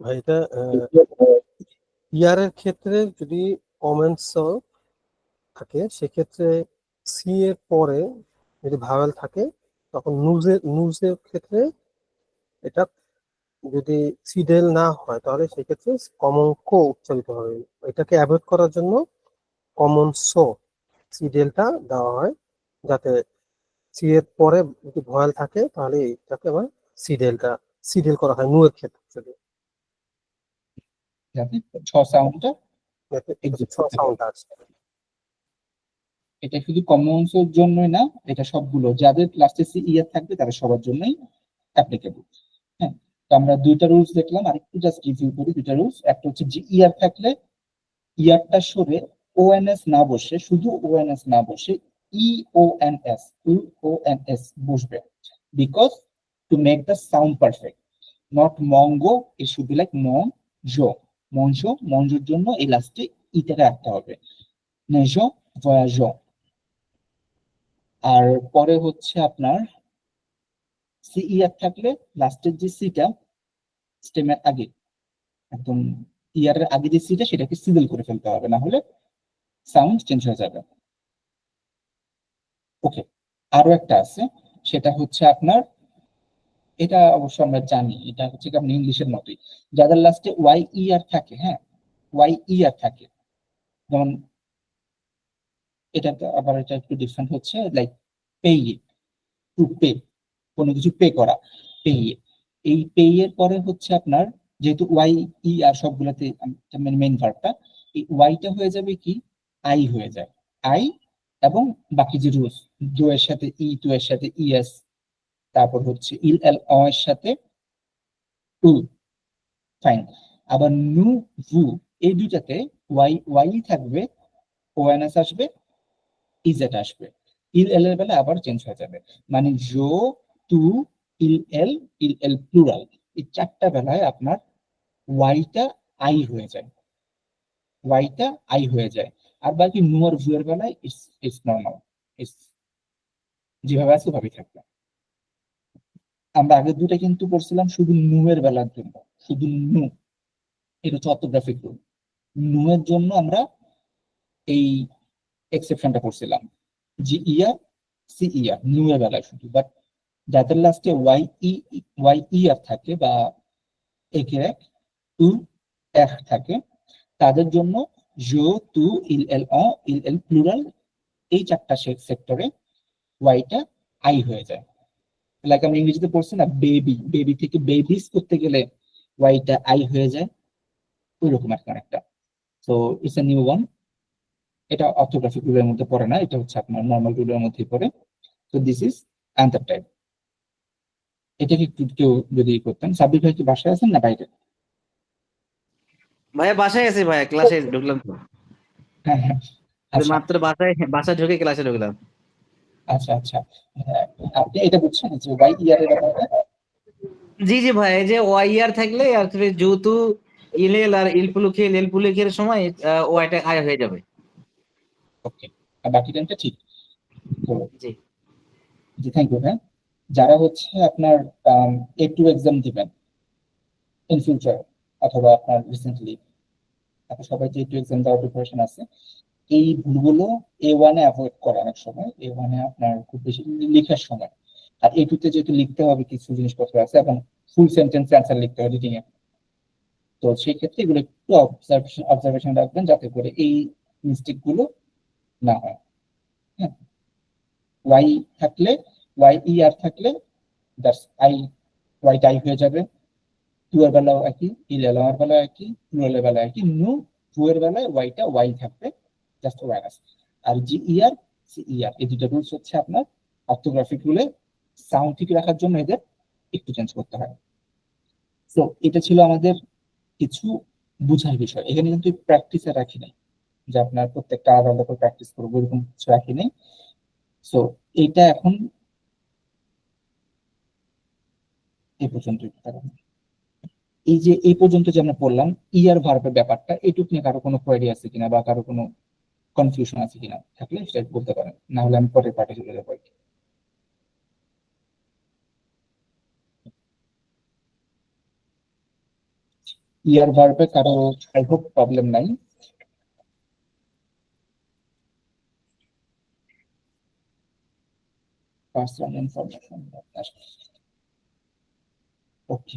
[SPEAKER 3] ভাই এটা ইয়ারের ক্ষেত্রে যদি কমেন্টস থাকে সেক্ষেত্রে সি এর পরে যদি ভাওয়েল থাকে তখন নুজের ক্ষেত্রে এটা যদি সিডেল না হয় তাহলে সেক্ষেত্রে কমন কো উচ্চারিত হবে। এটাকে অ্যাভয়েড করার জন্য কমন সো সিডেলটা দেওয়া হয়, যাতে সি এর পরে যদি ভয়েল থাকে তাহলে এটাকে আবার সিডেল করা হয় নু এর ক্ষেত্রে যদি
[SPEAKER 1] যাতে ছ সাউন্ডটা এক্সিট করতে পারে।
[SPEAKER 3] সাউন্ড আছে।
[SPEAKER 1] এটা শুধু কমন্স এর জন্যই না, এটা সবগুলো যাদের লাস্টে সি ইয়ার থাকবে তারা সবার জন্যই অ্যাপ্লিকেবল। হ্যাঁ, তো আমরা দুইটা রুলস দেখলাম, আরেকটু জাস্ট রিভিউ করি দুইটা রুলস। একটা হচ্ছে জি ইয়ার থাকলে ইয়ারটা সরে ওএনএস না বসে, শুধু ওএনএস না বসে ইওএনএস বসবে, because to make the sound perfect, not মঙ্গো, ইট শুড বি লাইক মঞ্জো। মঞ্জোর জন্য এই লাস্টে ইটাকে রাখতে হবে, নেজো ভয়াজো। আর পরে হচ্ছে আপনার সি ইয়ার থাকলে লাস্টের যে সিটা স্টেমের আগে, একদম ইয়ারের আগে যে সিটা সেটাকে সিডেল করে ফেলতে হবে, না হলে সাউন্ড চেঞ্জ হয়ে যাবে। ওকে, আরো একটা আছে, সেটা হচ্ছে আপনার, এটা অবশ্য আমরা জানি, এটা হচ্ছে কি আপনি ইংলিশের মতোই, যাদের লাস্টে ওয়াই ইয়ার থাকে, হ্যাঁ ওয়াই ইয়ার থাকে, যেমন এটা আবার এটা একটু ডিফারেন্ট হচ্ছে, লাইক পে, টু পে, কোনো কিছু পে করা, পে। এই পে এর পরে হচ্ছে আপনার, যেহেতু ওয়াই ই আর সবগুলাতে মেইন ভার্বটা, এই ওয়াইটা হয়ে যাবে কি আই হয়ে যায়, আই, এবং বাকি যে রুলস, দো এর সাথে ই, টু এর সাথে ইএস, তারপর হচ্ছে ইল এল অ এর সাথে টু, ফাইন। আবার নু ভু, এই দুইটাতে ওয়াই থাকবে, ওএনএস আসবে, ইজেট আসবে, ইল এল এর বেলা আবার চেঞ্জ হয়ে যাবে, মানে জো, টু, ইল এল প্লুরাল, এই চারটা বেলায় আপনার ওয়াইটা আই হয়ে যায়, ওয়াইটা আই হয়ে যায়। আর বাকি নু আর ভু এর বেলায় ইটস নর্মাল, ইটস যেভাবে আছে ওভাবেই থাকবে। আমরা আগে দুটো কিন্তু করছিলাম শুধু নু এর বেলার জন্য, শুধু নু, এটা হচ্ছে অর্থোগ্রাফিক রুল। নু এর জন্য আমরা এই এক্সেপশনটা করছিলাম, জি ইয়ার সি ইয়ার নু এর বেলায় শুধু, বাট যাদের লাস্টে ওয়াই ই আর থাকে বা একে এক টু এক থাকে, তাদের জন্য জো, টু, ইল এল প্লুরাল, এই চারটা সেক্টরে ওয়াইটা আই হয়ে যায়। লাইক আমরা ইংরেজিতে পড়ছি না, বেবি থেকে বেবিস করতে গেলে ওয়াইটা আই হয়ে যায়, ওই রকম একটা। তো ইটস এ নিউ ওয়ান। এটা অর্থোগ্রাফিক রুলের মধ্যে পড়ে না, এটা হচ্ছে আপনার নর্মাল রুলের মধ্যেই পড়ে। তো দিস ইজ অ্যান্সার টাইপ। এটাকে একটু কেউ যদি করতেন। সাব্বির ভাই কি বাসায় আছেন না বাইরে?
[SPEAKER 7] ভাইয়া বাসায় আছি ভাইয়া, ক্লাসে ঢুকলাম তো।
[SPEAKER 1] হ্যাঁ হ্যাঁ, আচ্ছা
[SPEAKER 7] মাত্র বাসায় ঢুকে ক্লাসে ঢুকলাম।
[SPEAKER 1] আচ্ছা আচ্ছা। হ্যাঁ, আপনি এটা বুঝছেন যে ওয়াই ইয়ার এর ব্যাপারটা?
[SPEAKER 7] জি জি ভাই, এই যে ওয়াইআর থাকলে আসলে যেহেতু ইলেল আর ইলপুলুখের সময় ওয়াইটা আয় হয়ে যাবে।
[SPEAKER 1] ওকে, আর বাকি টাইমটা ঠিক। তো
[SPEAKER 7] জি
[SPEAKER 1] জি, থ্যাংক ইউ। হ্যাঁ, যারা হচ্ছে আপনার A2 এক্সাম দিবেন ইন ফিউচার, অথবা আপনার রিসেন্টলি, আপনার সবাই যে A2 এক্সাম দেওয়ার প্রিপারেশন আছে, এই ভুলগুলো A1 এ অ্যাভয়েড করা। অনেক সময় A1 এ আপনার খুব বেশি লেখার সময়, আর A2 তে যেহেতু লিখতে হবে কিছু জিনিসপত্র আছে, এবং ফুল সেন্টেন্স অ্যান্সার লিখতে হবে রিডিং এ, তো সেই ক্ষেত্রে এগুলো একটু অবজারভেশন রাখবেন, যাতে করে এই মিস্টেক গুলো না হয়। হ্যাঁ, ওয়াই থাকলে, ওয়াই ই আর থাকলে দ্যাটস আই, ওয়াইটা আই হয়ে যাবে। টু এর বেলাও একই, ইল এল এর বেলাও একই, প্লুরাল এর বেলাও একই, নু টু এর বেলায় ওয়াইটা ওয়াই থাকবে, জাস্ট ওয়াইরাস। আর জি ইয়ার সি ইয়ার, এই দুটো রুলস হচ্ছে আপনার অর্থোগ্রাফিক রুলে সাউন্ড ঠিক রাখার জন্য এদের একটু চেঞ্জ করতে হয়। তো এটা ছিল আমাদের কিছু বুঝার বিষয়। এখানে কিন্তু প্র্যাকটিসে রাখি নাই যে আপনার প্রত্যেকটা আলাদা আলাদা করে প্র্যাকটিস করবো, এরকম কিছু রাখি নাই। সো এইটা এখন এই পর্যন্ত। এই যে এই পর্যন্ত যে আমরা পড়লাম ইয়ার ভার্বের ব্যাপারটা, এইটুকু নিয়ে কারো কোনো কোয়েরি আছে কিনা, বা কারো কোনো কনফিউশন আছে কিনা, থাকলে সেটা বলতে পারেন, না হলে আমি পরের পার্টে চলে যাবো। ইয়ার ভার্বে কারো আই হোপ প্রবলেম নাই। পার্সোনাল ইনফরমেশন, ওকে।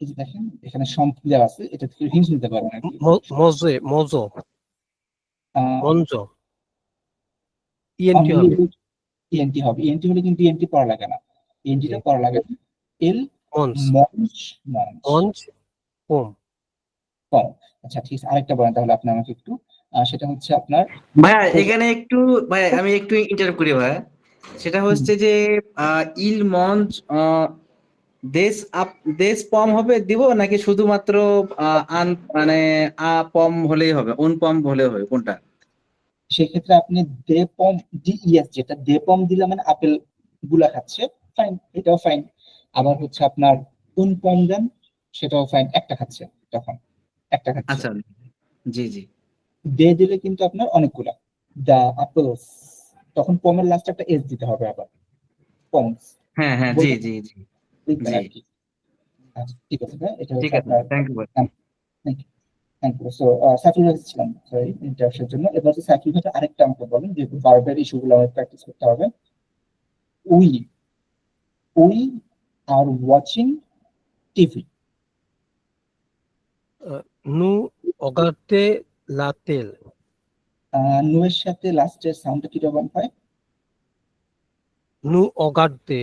[SPEAKER 1] এই যে দেখেন এখানে সম্প দেওয়া আছে, এটা থেকে হিন্স নিতে পারবেন আর কি।
[SPEAKER 3] মজে মজো মঞ্জো ইএনটি হবে
[SPEAKER 1] ইএনটি হবে, ইএনটি হলে কিন্তু ইএনটি পড়া লাগে না, ইএনটিটা
[SPEAKER 3] জি।
[SPEAKER 1] পড়া লাগে না। এল
[SPEAKER 3] মঞ্চ
[SPEAKER 1] মঞ্চ মঞ্চ
[SPEAKER 3] মঞ্চ হোম
[SPEAKER 1] কম। আচ্ছা ঠিক আছে, আরেকটা বলেন তাহলে আপনি আমাকে একটু, সেটা হচ্ছে আপনার
[SPEAKER 7] ভাইয়া এখানে একটু ভাই আমি একটু ইন্টারাপ্ট করি ভাইয়া, সেটা হচ্ছে যে ইল মঞ্চ দেশ দেশ পম হবে দিব নাকি শুধুমাত্র আন মানে পম হলেই হবে, উন পম হলেই হবে, কোনটা?
[SPEAKER 1] সেক্ষেত্রে আপনি দে পম ডিইএস, যেটা দে পম দিলে মানে আপেল গুলা খাচ্ছে, ফাইন, এটাও ফাইন। আবার হচ্ছে আপনার উন পম দেন, সেটাও ফাইন, একটা খাচ্ছে তখন, একটা খাচ্ছে।
[SPEAKER 7] আচ্ছা জি জি
[SPEAKER 1] দে দিলে কিন্তু আপনার অনেকগুলা, দা আপেলস, তখন পমের লাস্টে একটা এস দিতে হবে আবার, পমস
[SPEAKER 7] হ্যাঁ হ্যাঁ জি জি জি
[SPEAKER 1] লিখবেন
[SPEAKER 7] জি
[SPEAKER 1] আর কি। আচ্ছা ঠিক আছে ভাই, এটা
[SPEAKER 7] ঠিক
[SPEAKER 1] হচ্ছে
[SPEAKER 7] আছে,
[SPEAKER 1] আপনার।
[SPEAKER 7] থ্যাংক ইউ ভাই।
[SPEAKER 1] Thank you. সো সাকিব ভাই ছিলাম, সরি ইন্টারাপশনের জন্য। এবার হচ্ছে সাকিব ভাই আরেকটা আমাকে বলেন, যেহেতু ভার্বের ইস্যুগুলো আমাকে প্র্যাকটিস করতে হবে। We are watching TV.
[SPEAKER 3] নু অগার্তে লাতেল
[SPEAKER 1] নু এর সাথে লাস্টের সাউন্ডটা কিরকম হয়?
[SPEAKER 3] নু অগার্তে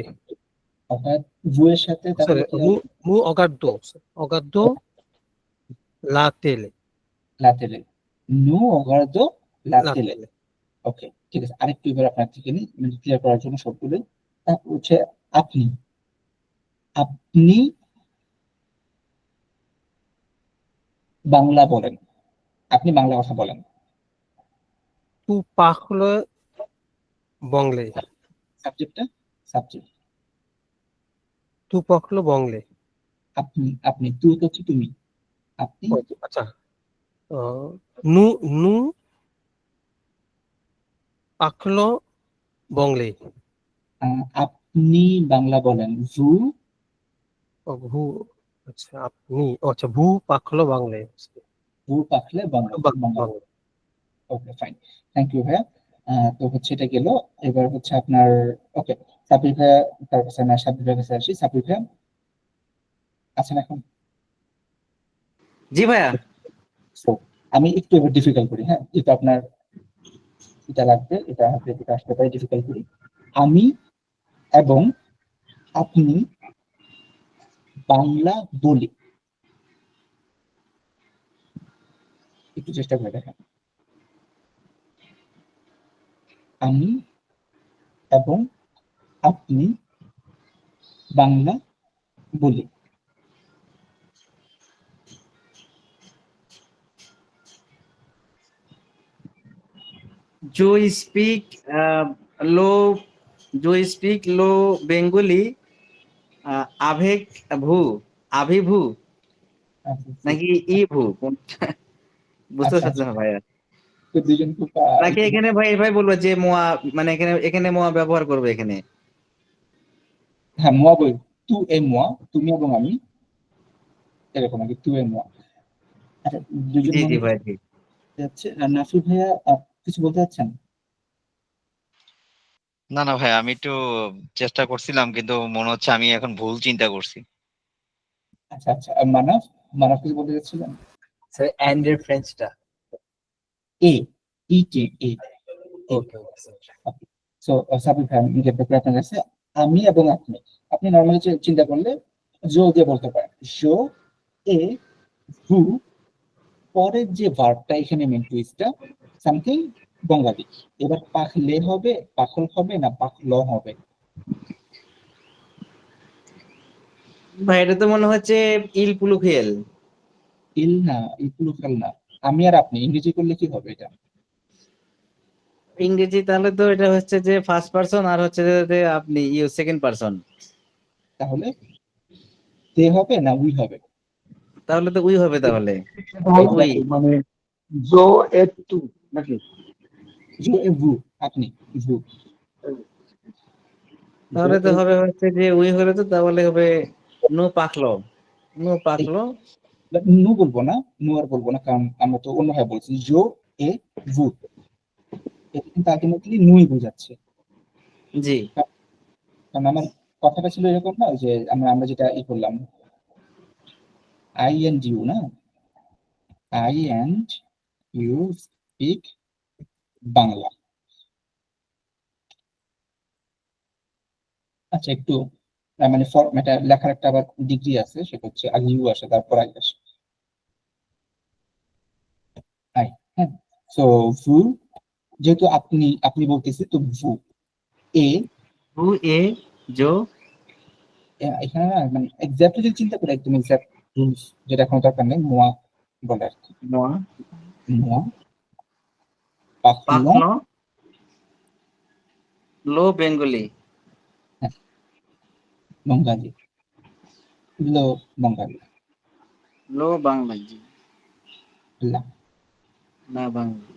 [SPEAKER 1] অর্থাৎ ভু এর সাথে তাহলে
[SPEAKER 3] সরি
[SPEAKER 1] কি
[SPEAKER 3] নু
[SPEAKER 1] হবে?
[SPEAKER 3] নু অগার্দো অগার্দো লাতেলে
[SPEAKER 1] লাতেলে। নু অগার্দো লাতেলে।
[SPEAKER 3] লাতেলে
[SPEAKER 1] ওকে ঠিক আছে, আরেকটু এবার আপনার থেকে নিই ক্লিয়ার করার জন্য সবগুলো। তারপর হচ্ছে আপনি, আপনি বাংলা বলেন, আপনি বাংলা কথা বলেন।
[SPEAKER 3] তু পাখলে বংলে
[SPEAKER 1] সাবজেক্টটা, সাবজেক্ট
[SPEAKER 3] তু পাখলো বংলে
[SPEAKER 1] আপনি, আপনি তুই তো হচ্ছে তুমি, আপনি
[SPEAKER 3] আচ্ছা নু নু পাখলো বংলে
[SPEAKER 1] আপনি বাংলা বলেন। ভু
[SPEAKER 3] ভু আচ্ছা আপনি আচ্ছা ভু পাখলো বাংলে
[SPEAKER 1] ভু পাখলে বাংলা বাংলা।
[SPEAKER 3] বাংলা
[SPEAKER 1] ওকে ফাইন, থ্যাংক ইউ ভাইয়া। তো হচ্ছে এটা গেল। এবার হচ্ছে আপনার, ওকে সাবির ভাইয়া, তার কাছে না সাবির ভাইয়ের কাছে আসি। সাবির ভাইয়া আছেন এখন?
[SPEAKER 7] জি ভাইয়া
[SPEAKER 1] So, আমি একটু এবার ডিফিকাল্ট করি, হ্যাঁ এটা আপনার, এটা লাগবে, এটা হাতে এটা আসতে পারে, ডিফিকাল্ট করি। আমি এবং আপনি বাংলা বলি, একটু চেষ্টা করে দেখেন। আমি এবং আপনি বাংলা বলি।
[SPEAKER 7] जो स्पीक लो जो स्पीक लो बेंगली আবেগ ভু আভিভু নাকি ই ভু বুঝতে
[SPEAKER 1] আচ্ছা
[SPEAKER 7] পারছেন না ভাইয়া?
[SPEAKER 1] তো দুজন খুব
[SPEAKER 7] নাকি এখানে ভাই ভাই বলবো যে মোয়া মানে এখানে এখানে মোয়া ব্যবহার করবে এখানে?
[SPEAKER 1] হ্যাঁ মোয়া বই, তু এ মোয়া, তুমি এবং আমি, এরকম আর কি, তু এ মোয়া। আচ্ছা দুজন
[SPEAKER 7] জি
[SPEAKER 1] মনে
[SPEAKER 7] জি ভাই জি
[SPEAKER 1] যাচ্ছে। নাফি ভাইয়া কিছু বলতে চাচ্ছেন?
[SPEAKER 5] না না ভাই, আমি একটু চেষ্টা করছিলাম কিন্তু মনে হচ্ছে আমি এখন ভুল চিন্তা করছি।
[SPEAKER 1] আচ্ছা আচ্ছা, মানাফ, মানাফ কিছু বলতে চাচ্ছিলেন?
[SPEAKER 2] স্যার এন্ড এর ফ্রেঞ্চটা।
[SPEAKER 1] এ, ইটি, এ।
[SPEAKER 2] ওকে
[SPEAKER 1] সো সাবির ভাই আমি গেট ব্যাক আপনার কাছে। আমি এবং আপনি, আপনি নর্মালি চিন্তা করলে জো দিয়ে বলতে পারেন, জো এ ভু, পরের যে ভার্বটা এখানে মেন টুইস্টটা সামথিং বঙ্গালী। এবার পাখলে হবে, পাখল হবে না পাখল হবে?
[SPEAKER 7] ভাই এটা তো মনে হচ্ছে ইল পুলুখিয়েল।
[SPEAKER 1] ইল না, ইকুলুকাল না। আমি আর আপনি ইংরেজি করলে কি হবে এটা?
[SPEAKER 7] ইংরেজি তাহলে তো এটা হচ্ছে যে ফার্স্ট পারসন আর হচ্ছে যে আপনি ইউ সেকেন্ড পারসন,
[SPEAKER 1] তাহলে দে হবে না উই হবে?
[SPEAKER 7] তাহলে তো উই হবে তাহলে।
[SPEAKER 6] তাহলে মানে জো এট টু নাকি?
[SPEAKER 1] জো এ ভু, আপনি ভু।
[SPEAKER 7] তাহলে তো হবে হচ্ছে যে উই হলে তো তাহলে হবে নো পাখলো, নো পাখলো।
[SPEAKER 1] নু বলবো না, নু আর বলবো না, কারণ আমরা তো অন্যভাবে বলছি। জো এ ভু, এটা কিন্তু আলটিমেটলি নুই বোঝাচ্ছে।
[SPEAKER 7] জি।
[SPEAKER 1] কারণ আমার কথাটা ছিল এরকম না যে আমরা আমরা যেটা ই করলাম, I and you না, I and you speak Bangla. আচ্ছা একটু মানে ফরম্যাট লেখার একটা আবার ডিগ্রি আছে, সেটা হচ্ছে আগে ইউ আসে তারপর আই আসে। আই, হ্যাঁ। সো ভু, যেহেতু আপনি বলতেছি তো ভু এ,
[SPEAKER 7] ভু এ জো
[SPEAKER 1] এখানে না মানে এক্স্যাক্টলি যদি চিন্তা করি একদম এক্স্যাক্ট রুলস, যেটা এখন দরকার নেই, মোয়া বলে আর কি।
[SPEAKER 7] নোয়া
[SPEAKER 1] মোয়া পাখলো,
[SPEAKER 7] পাখলো লো বেঙ্গলি
[SPEAKER 1] বঙ্গালী, লো বঙ্গালী,
[SPEAKER 7] লো বাংলাজি
[SPEAKER 1] লা
[SPEAKER 7] না বাংলা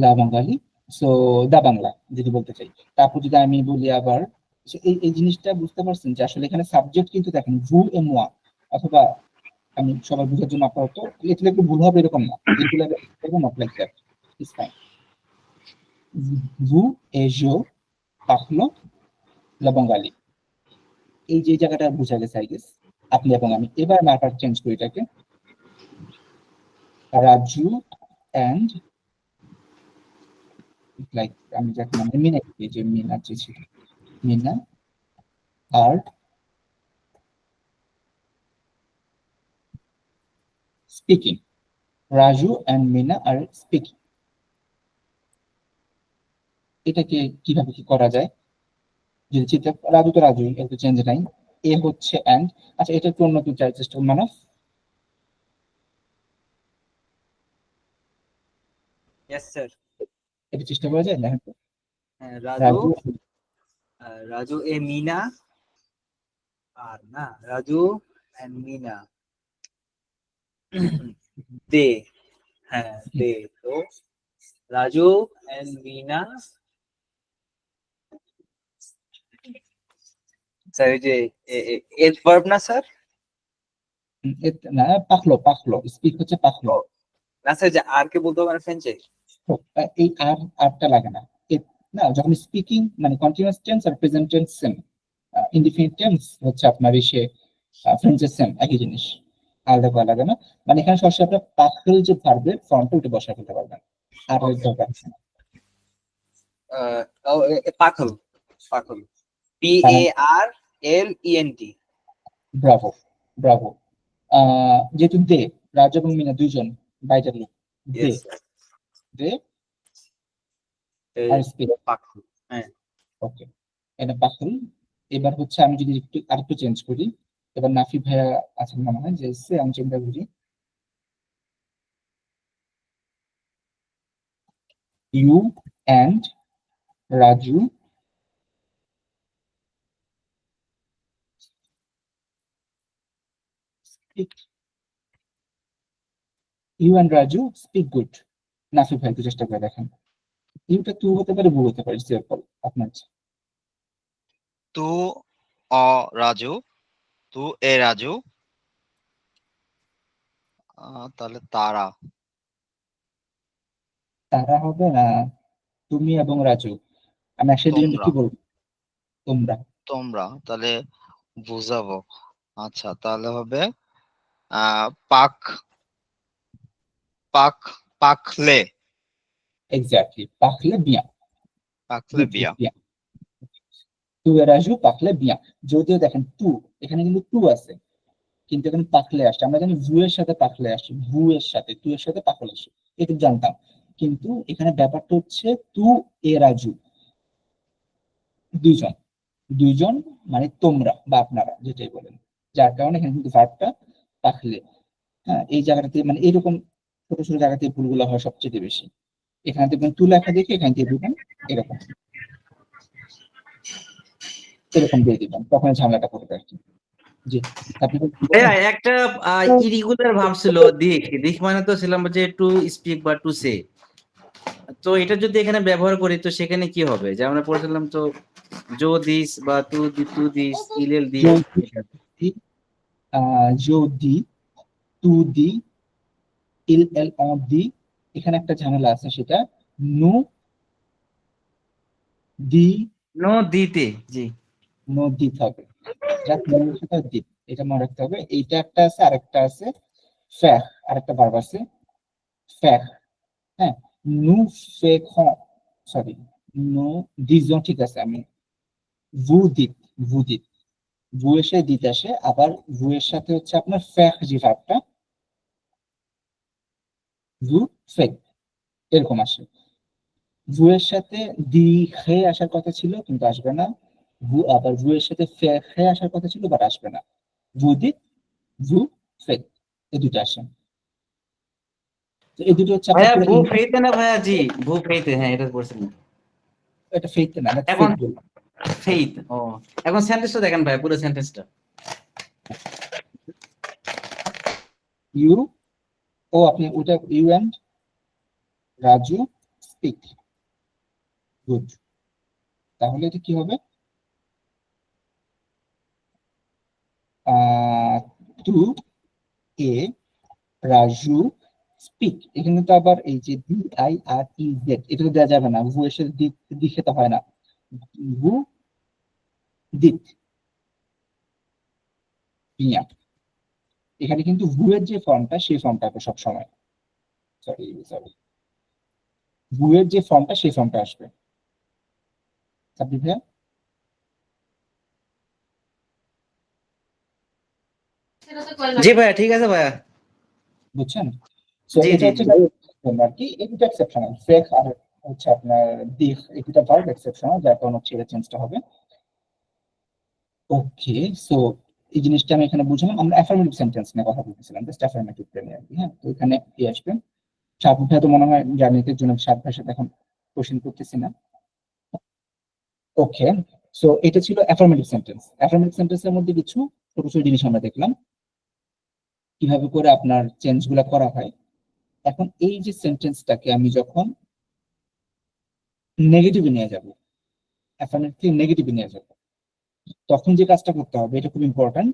[SPEAKER 1] লা বাঙালি, সো দা বাংলা যদি বলতে চাই। তারপর যদি আমি বলি আবার, এই জিনিসটা বুঝতে পারছেন যে আসলে এখানে সাবজেক্ট কিন্তু দেখেন ভু এ মোয়া, অথবা আমি সবার বুঝার জন্য আপাতত লিখলে একটু ভুল হবে এরকম না, এগুলো not like that, it's fine. ভু এ জো পাখলো লা বাঙালি, এই যে জায়গাটা বোঝা গেছে আই গেস আপনি এবং আমি। এবার আমি আবার চেঞ্জ করি এটাকে, রাজু অ্যান্ড লাইক আমি যাকে মানে মিনা, এই যে মিনা যে ছিল, Mina are speaking, Raju and Mina are speaking. এটাকে কিভাবে কি করা যায় যদি চিন্তা, রাজু তো রাজুই, এত চেঞ্জ নাই, এ হচ্ছে অ্যান্ড। আচ্ছা এটা একটু অন্য কিছু চেষ্টা মানব,
[SPEAKER 2] ইয়েস স্যার।
[SPEAKER 1] এটা চেষ্টা করা যায় না?
[SPEAKER 2] রাজু,
[SPEAKER 1] রাজু
[SPEAKER 2] রাজু এ মিনা, আর না রাজু এন্ড মিনা দে, হ্যাঁ দে, তো রাজু এন্ড মিনা, স্যার এই যে এর ভার্ব না স্যার?
[SPEAKER 1] না, পাখলো পাখলো, স্পিক হচ্ছে পাখলো।
[SPEAKER 2] না স্যার, যে আর কে বলতে হবে না ফ্রেঞ্চে?
[SPEAKER 1] এই আরটা লাগে না, না যখন স্পিকিং মানে continuous tense are present tense same, indefinite tense হচ্ছে আপনার এসে ফ্রেঞ্চের সেম, একই জিনিস, আলাদা করা লাগে না। মানে এখানে সরাসরি আপনার পাখল যে ভার্বের ফ্রন্টে উঠে বসা ফেলতে পারবেন, আর এর দরকার আছে না।
[SPEAKER 2] পাখল, পাখল, P A R L E N T.
[SPEAKER 1] Bravo bravo. যেহেতু দে, রাজু এবং মিনা দুইজন বাইরের লোক, দে দে আর স্পিক,
[SPEAKER 2] পাখল, হ্যাঁ
[SPEAKER 1] ওকে, এটা পাখল। এবার হচ্ছে আমি যদি একটু আরেকটু চেঞ্জ করি, এবার নাফি ভাইয়া আছেন মনে হয় যে এসছে, আমি চিন্তা করি you and Raju speak, you and Raju speak good. Nafi ভাই একটু চেষ্টা করে দেখেন, ইউটা তু হতে পারে, ভুল হতে পারে, আপনার ইচ্ছা।
[SPEAKER 5] তু অ রাজু, তু এ রাজু, তাহলে তারা,
[SPEAKER 1] তারা হবে না, তুমি এবং রাজু, আমি একসাথে দুজনকে
[SPEAKER 5] তোমরা,
[SPEAKER 1] কি বলবো? তোমরা।
[SPEAKER 5] তোমরা, তাহলে বুঝাবো। আচ্ছা তাহলে হবে পাক, পাক, পাখলে,
[SPEAKER 1] এক্স্যাক্টলি, পাখলে বিয়া,
[SPEAKER 5] পাখলে বিয়া।
[SPEAKER 1] বিয়া। তু এ রাজু পাখলে বিয়া। যদিও দেখেন তু, এখানে কিন্তু তু আছে, কিন্তু এখানে পাখলে আসছে। আমরা জানি ভু এর সাথে পাখলে আসে, ভু এর সাথে তু এর সাথে পাখলে আসে, এটা জানতাম। কিন্তু এখানে ব্যাপারটা হচ্ছে তু এ রাজু দুইজন, দুইজন মানে তোমরা বা আপনারা যেটাই বলেন, যার কারণে এখানে কিন্তু ভার্বটা পাখলে। হ্যাঁ, এই জায়গাটাতে মানে এরকম ছোট ছোট জায়গাতে ভুলগুলো হয় সবচেয়ে বেশি। এখানে দেখবেন তু লেখা দেখে এখানে দিয়ে দিবেন এরকম, এরকম দিয়ে দিবেন, তখন ঝামেলাটা করবে আর কি। জি, আপনি কি বলেন?
[SPEAKER 7] একটা ইরেগুলার ভাব ছিল দিক, দিক মানে তো ছিলাম যে টু স্পিক বা টু সে, তো এটা যদি এখানে ব্যবহার করি তো সেখানে কি হবে? যে আমরা পড়েছিলাম তো জো দিস বা টু দিস ইলেল দি,
[SPEAKER 1] যদি যদি to the ill L on the, এখানে একটা ঝামেলা আছে, সেটা নু দি,
[SPEAKER 7] নো দিতে, জি
[SPEAKER 1] নো দিতে হবে, জাস্ট মনে রাখতে হবে দি, এটা মনে রাখতে হবে। এইটা একটা আছে, আরেকটা আছে ফ্যাখ আরেকটা ভার্ব আছে ফ্যাখ, হ্যাঁ, নু ফেখন, সরি নু ডিজন, ঠিক আছে, আমি ভু দিত, ভু দিত, ভু এসে দিত আসে, আবার ভু এর সাথে হচ্ছে আপনার ফ্যাখ যে ভার্বটা ভু ফেক এরকম আসে। ভু এর সাথে দি খে আসার কথা ছিল কিন্তু আসবে না, ভু আবার ভু এর সাথে ফে খে আসার কথা ছিল বাট আসবে না, ভু দিত ভু ফেক এই দুটো আসে। তো এই দুটো হচ্ছে আপনার
[SPEAKER 7] ভাইয়া
[SPEAKER 1] পুরো
[SPEAKER 7] ভূ ফেইতে না ভাইয়া, জি ভূ ফেইতে, হ্যাঁ এটা বলছেন।
[SPEAKER 1] এটা ফেক না, এটা
[SPEAKER 7] এখন
[SPEAKER 1] ফেক বল।
[SPEAKER 7] ফেইথ, ও এখন সেন্টেন্সটা দেখেন ভাই, পুরো সেন্টেন্সটা।
[SPEAKER 1] ইউ, ও আপনি ওটা you and Raju speak, good, তাহলে এটা কি হবে টু এ রাজু স্পিক, এখানে তো আবার এই যে D I R E Z এটা তো দেওয়া যাবে না, ভু এসে দিকে তো হয় না, ভু দিত পিয়া, এখানে কিন্তু ভু এর যে ফর্মটা সেই ফর্মটা আসবে সবসময়, সরি সরি, ভু এর যে ফর্মটা সেই ফর্মটা আসবে। সাব্বির ভাইয়া
[SPEAKER 7] জি ভাইয়া ঠিক আছে ভাইয়া।
[SPEAKER 1] বুঝছেন? সো
[SPEAKER 7] জি
[SPEAKER 1] এটা
[SPEAKER 7] জি
[SPEAKER 1] হচ্ছে
[SPEAKER 7] জি।
[SPEAKER 1] জন্য আর কি, এই দুটো এক্সেপশনাল, ফেক আর হচ্ছে আপনার দিক, এই দুটো ভার্ব এক্সেপশনাল, যার কারণে হচ্ছে এটা চেঞ্জটা হবে। ওকে, সো এই জিনিসটা আমি এখানে বুঝলাম। আমরা অ্যাফার্মেটিভ সেন্টেন্স নিয়ে কথা বলতেছিলাম, জাস্ট অ্যাফার্মেটিভ নিয়ে আর কি, হ্যাঁ। তো এখানে কি আসবে, সাত ভাই তো মনে হয় জার্নিতে জন্য সাত ভাইয়ের সাথে এখন কোশ্চেন করতেছি না। ওকে, সো এটা ছিল অ্যাফার্মেটিভ সেন্টেন্স। অ্যাফার্মেটিভ সেন্টেন্সের মধ্যে কিছু ছোট ছোট জিনিস আমরা দেখলাম কিভাবে করে আপনার চেঞ্জ গুলা করা হয়। এখন এই যে সেন্টেন্সটাকে আমি যখন নেগেটিভে নিয়ে যাব, অ্যাফার্মেটিভ নেগেটিভে নিয়ে যাব, তখন যে কাজটা করতে হবে এটা খুব ইম্পর্টেন্ট,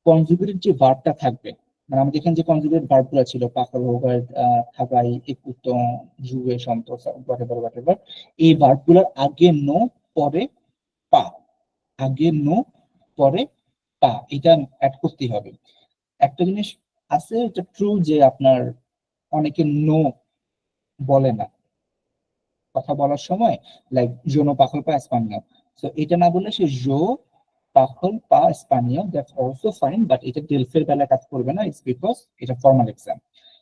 [SPEAKER 1] কনজুগেটেড যে ভার্বটা থাকবে, মানে আমাদের এখানে যে কনজুগেটেড ভার্ব গুলো ছিল পাখল, হোগার, থাকাই, একুত, জুয়ে, সন্তোষ, হোয়াটএভার হোয়াটএভার, এই ভার্ব গুলোর আগে নো পরে পা, আগে নো পরে পা, এটা অ্যাড করতেই হবে। একটা জিনিস আছে, এটা ট্রু যে আপনার অনেকে নো বলে না কথা বলার সময়, লাইক জো নো পাখল পা এসপানিও, সো এটা না বললে সে জো পাখল পা এসপানিও, দ্যাটস অলসো ফাইন, বাট এটা ডেলফের বেলায় কাজ করবে না, ইটস বিকজ এটা ফর্মাল এক্সাম।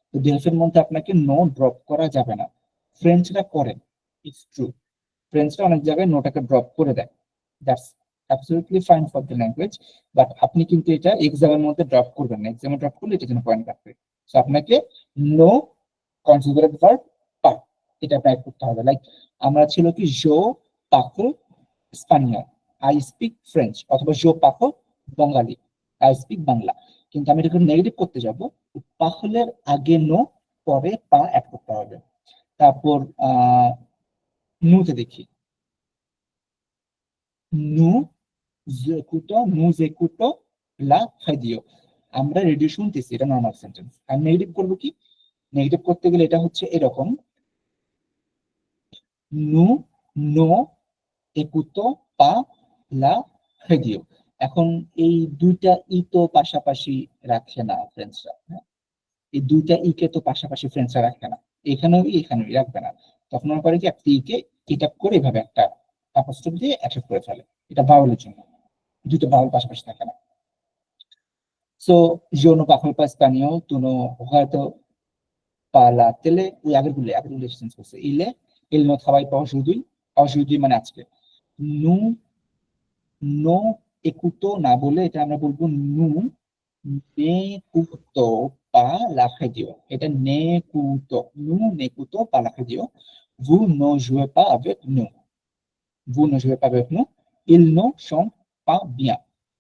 [SPEAKER 1] তো ডেলফের মধ্যে আপনাকে নো ড্রপ করা যাবে না, ফ্রেঞ্চরা করে, ইটস ট্রু, ফ্রেঞ্চরা অনেক জায়গায় নোটাকে ড্রপ করে দেয়, that's absolutely fine for the language, but আপনি কিন্তু এটা এক্সামের মধ্যে ড্রপ করবেন না, এক্সামে ড্রপ করলে এটা জন্য পয়েন্ট কাটবে। সো আপনাকে নো কনজুগেটেড ভার্ব পা, এটা অ্যাপ্লাই করতে হবে। লাইক আমরা ছিল কি জো পাখো স্পানিয়, আই স্পিক ফ্রেঞ্চ, অথবা জো পাখো বঙ্গালি, আই স্পিক বাংলা, কিন্তু আমি এটাকে নেগেটিভ করতে যাব, পাখলের আগে নো পরে পা অ্যাড করতে হবে। তারপর নুতে দেখি, নু জেকুটো, নু জেকুটো লা খাদিও, আমরা রেডিও শুনতেছি, এটা নর্মাল সেন্টেন্স। আর নেগেটিভ করবো কি, নেগেটিভ করতে গেলে এটা হচ্ছে এরকম, নু নো একুতো পা লা রেডিও। এখন এই দুইটা ই তো পাশাপাশি রাখে না ফ্রেন্ডসরা, হ্যাঁ, এই দুইটা ই কে তো পাশাপাশি ফ্রেন্ডসরা রাখে না, এখানেও এখানেও রাখবে না, তখন আমরা পারি কি একটা ই কে এটা করে এভাবে একটা অ্যাপোস্ট্রফি দিয়ে অ্যাটাচ করে ফেলে, এটা ভাওয়ালের জন্য, দুটো ভাওয়াল পাশাপাশি থাকে না। So yo no bajo el español, tú no হয়তো পালা তেলে, ওই আগের গুলো চেঞ্জ করছে, ইলে এল নো খাবাই পাওয়া শুধুই, মানে আজকে নু নো একুতো না বলে এটা আমরা বলবো নু নে কুতো পা লাখে দিও, এটা নে কুতো, নু নে কুতো পা লাখে দিও, vous ne jouez pas avec nous, vous ne jouez pas avec nous, ils ne chantent pas bien,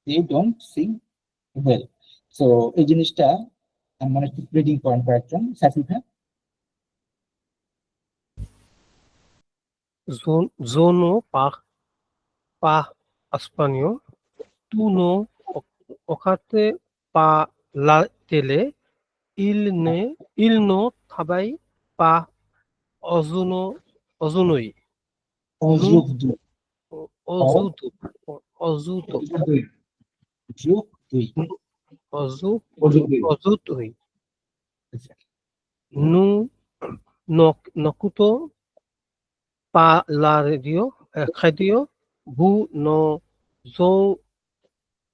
[SPEAKER 1] they don't sing well. So এই জিনিসটা আমার একটু রিডিং পয়েন্ট কয়েকজন সাফি ভাই।
[SPEAKER 3] Yo no pa español, tú no ojate pa la tele, il no travaille pas ozunoi, nu
[SPEAKER 1] অযুগ্ধু,
[SPEAKER 3] ozuto, ozuto,
[SPEAKER 1] যুগ দুই,
[SPEAKER 3] ozu,
[SPEAKER 6] Positive.
[SPEAKER 3] ozutoi, নু নকুতো পালারেডিও খাদিও ভু no zo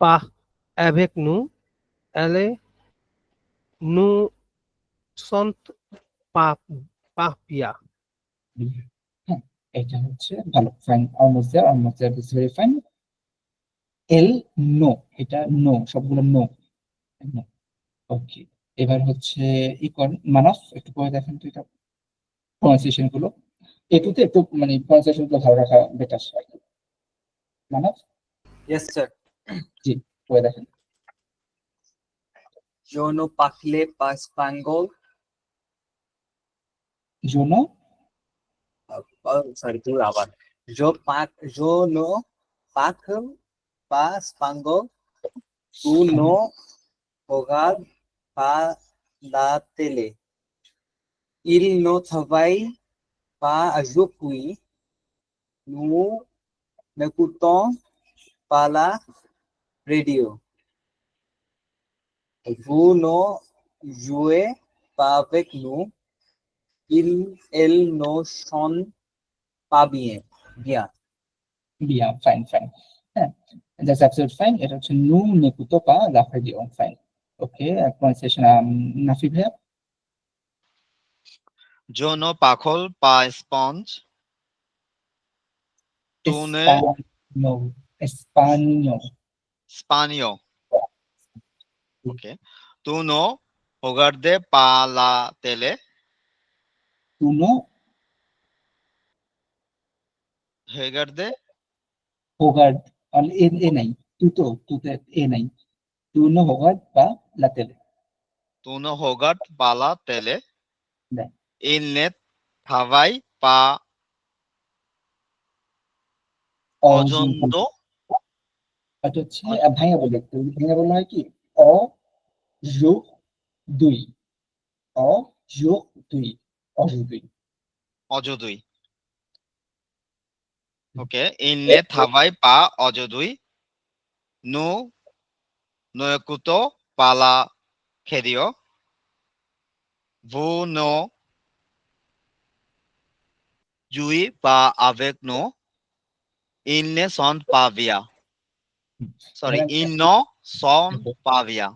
[SPEAKER 3] pa avec nous elle nous sont pas bien.
[SPEAKER 1] হ্যাঁ, এটা হচ্ছে ভালো, fine, almost there, this very fine. এল no, এটা নো, সবগুলো নো। ওকে, এবার হচ্ছে মানস একটু করে দেখেন তো এটা প্রনাউন্সিয়েশন গুলো। এটুতে একটু মানে প্রনাউন্সিয়েশন গুলো ভালো রাখা বেটার। মানস
[SPEAKER 2] Yes, sir.
[SPEAKER 1] জি, করে দেখেন।
[SPEAKER 2] Yo no parle pas español.
[SPEAKER 1] Jono,
[SPEAKER 2] Sorry, tú abar. Yo no parle pas español. Tú no jugar para la tele. Il no travaille pas aujourd'hui. Nous n'écoutons pas la radio. Vous ne jouez pas avec nous. Elles ne sont pas bien.
[SPEAKER 1] বিয়া, fine fine, হ্যাঁ, that's absolute fine. এটা হচ্ছে নু নেকুতো পা লাফা দিও, fine. ওকে, pronunciation Nafi ভাইয়া।
[SPEAKER 5] Yo no পাখল পা sponge. Tú ne
[SPEAKER 1] Español.
[SPEAKER 5] Okay. Tú no jugar de pa la tele.
[SPEAKER 1] Tú no
[SPEAKER 5] Jugar de
[SPEAKER 1] jugar, এ নাই, তুতে এ নাই। Tú no jugar pa la tele.
[SPEAKER 5] tú no jugar pa la tele.
[SPEAKER 1] Right.
[SPEAKER 5] Il ne travaille pas aujourd'hui.
[SPEAKER 1] এটা হচ্ছে ভাইয়া বলে, একটু ভাইয়া বলা হয় কি অ জো দুই, অ জো দুই, অজুদুই।
[SPEAKER 5] Aujourd'hui. Okay. Il ne travaille pas aujourd'hui. Nous n'écoutons pas la radio. Vous ne jouez pas avec nous. Ils ne sont pas bien. Sorry, ils ne sont pas bien.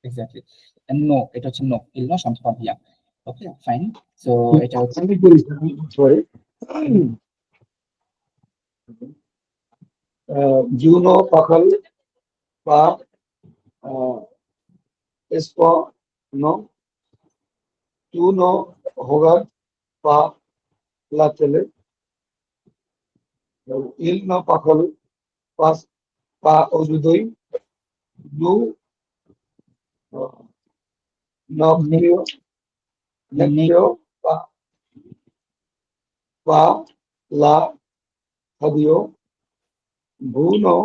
[SPEAKER 1] Exactly, no, এটা হচ্ছে no, ইল no সন্তান বিয়া। ওকে, fine. So এটা হচ্ছে
[SPEAKER 6] Sorry. Juno Pakal Pa Espo no. Tú no jugar pa la tele. Il no Pakal pas pa Ojudoi. Nu no creo. Necchio pa la radio. Bruno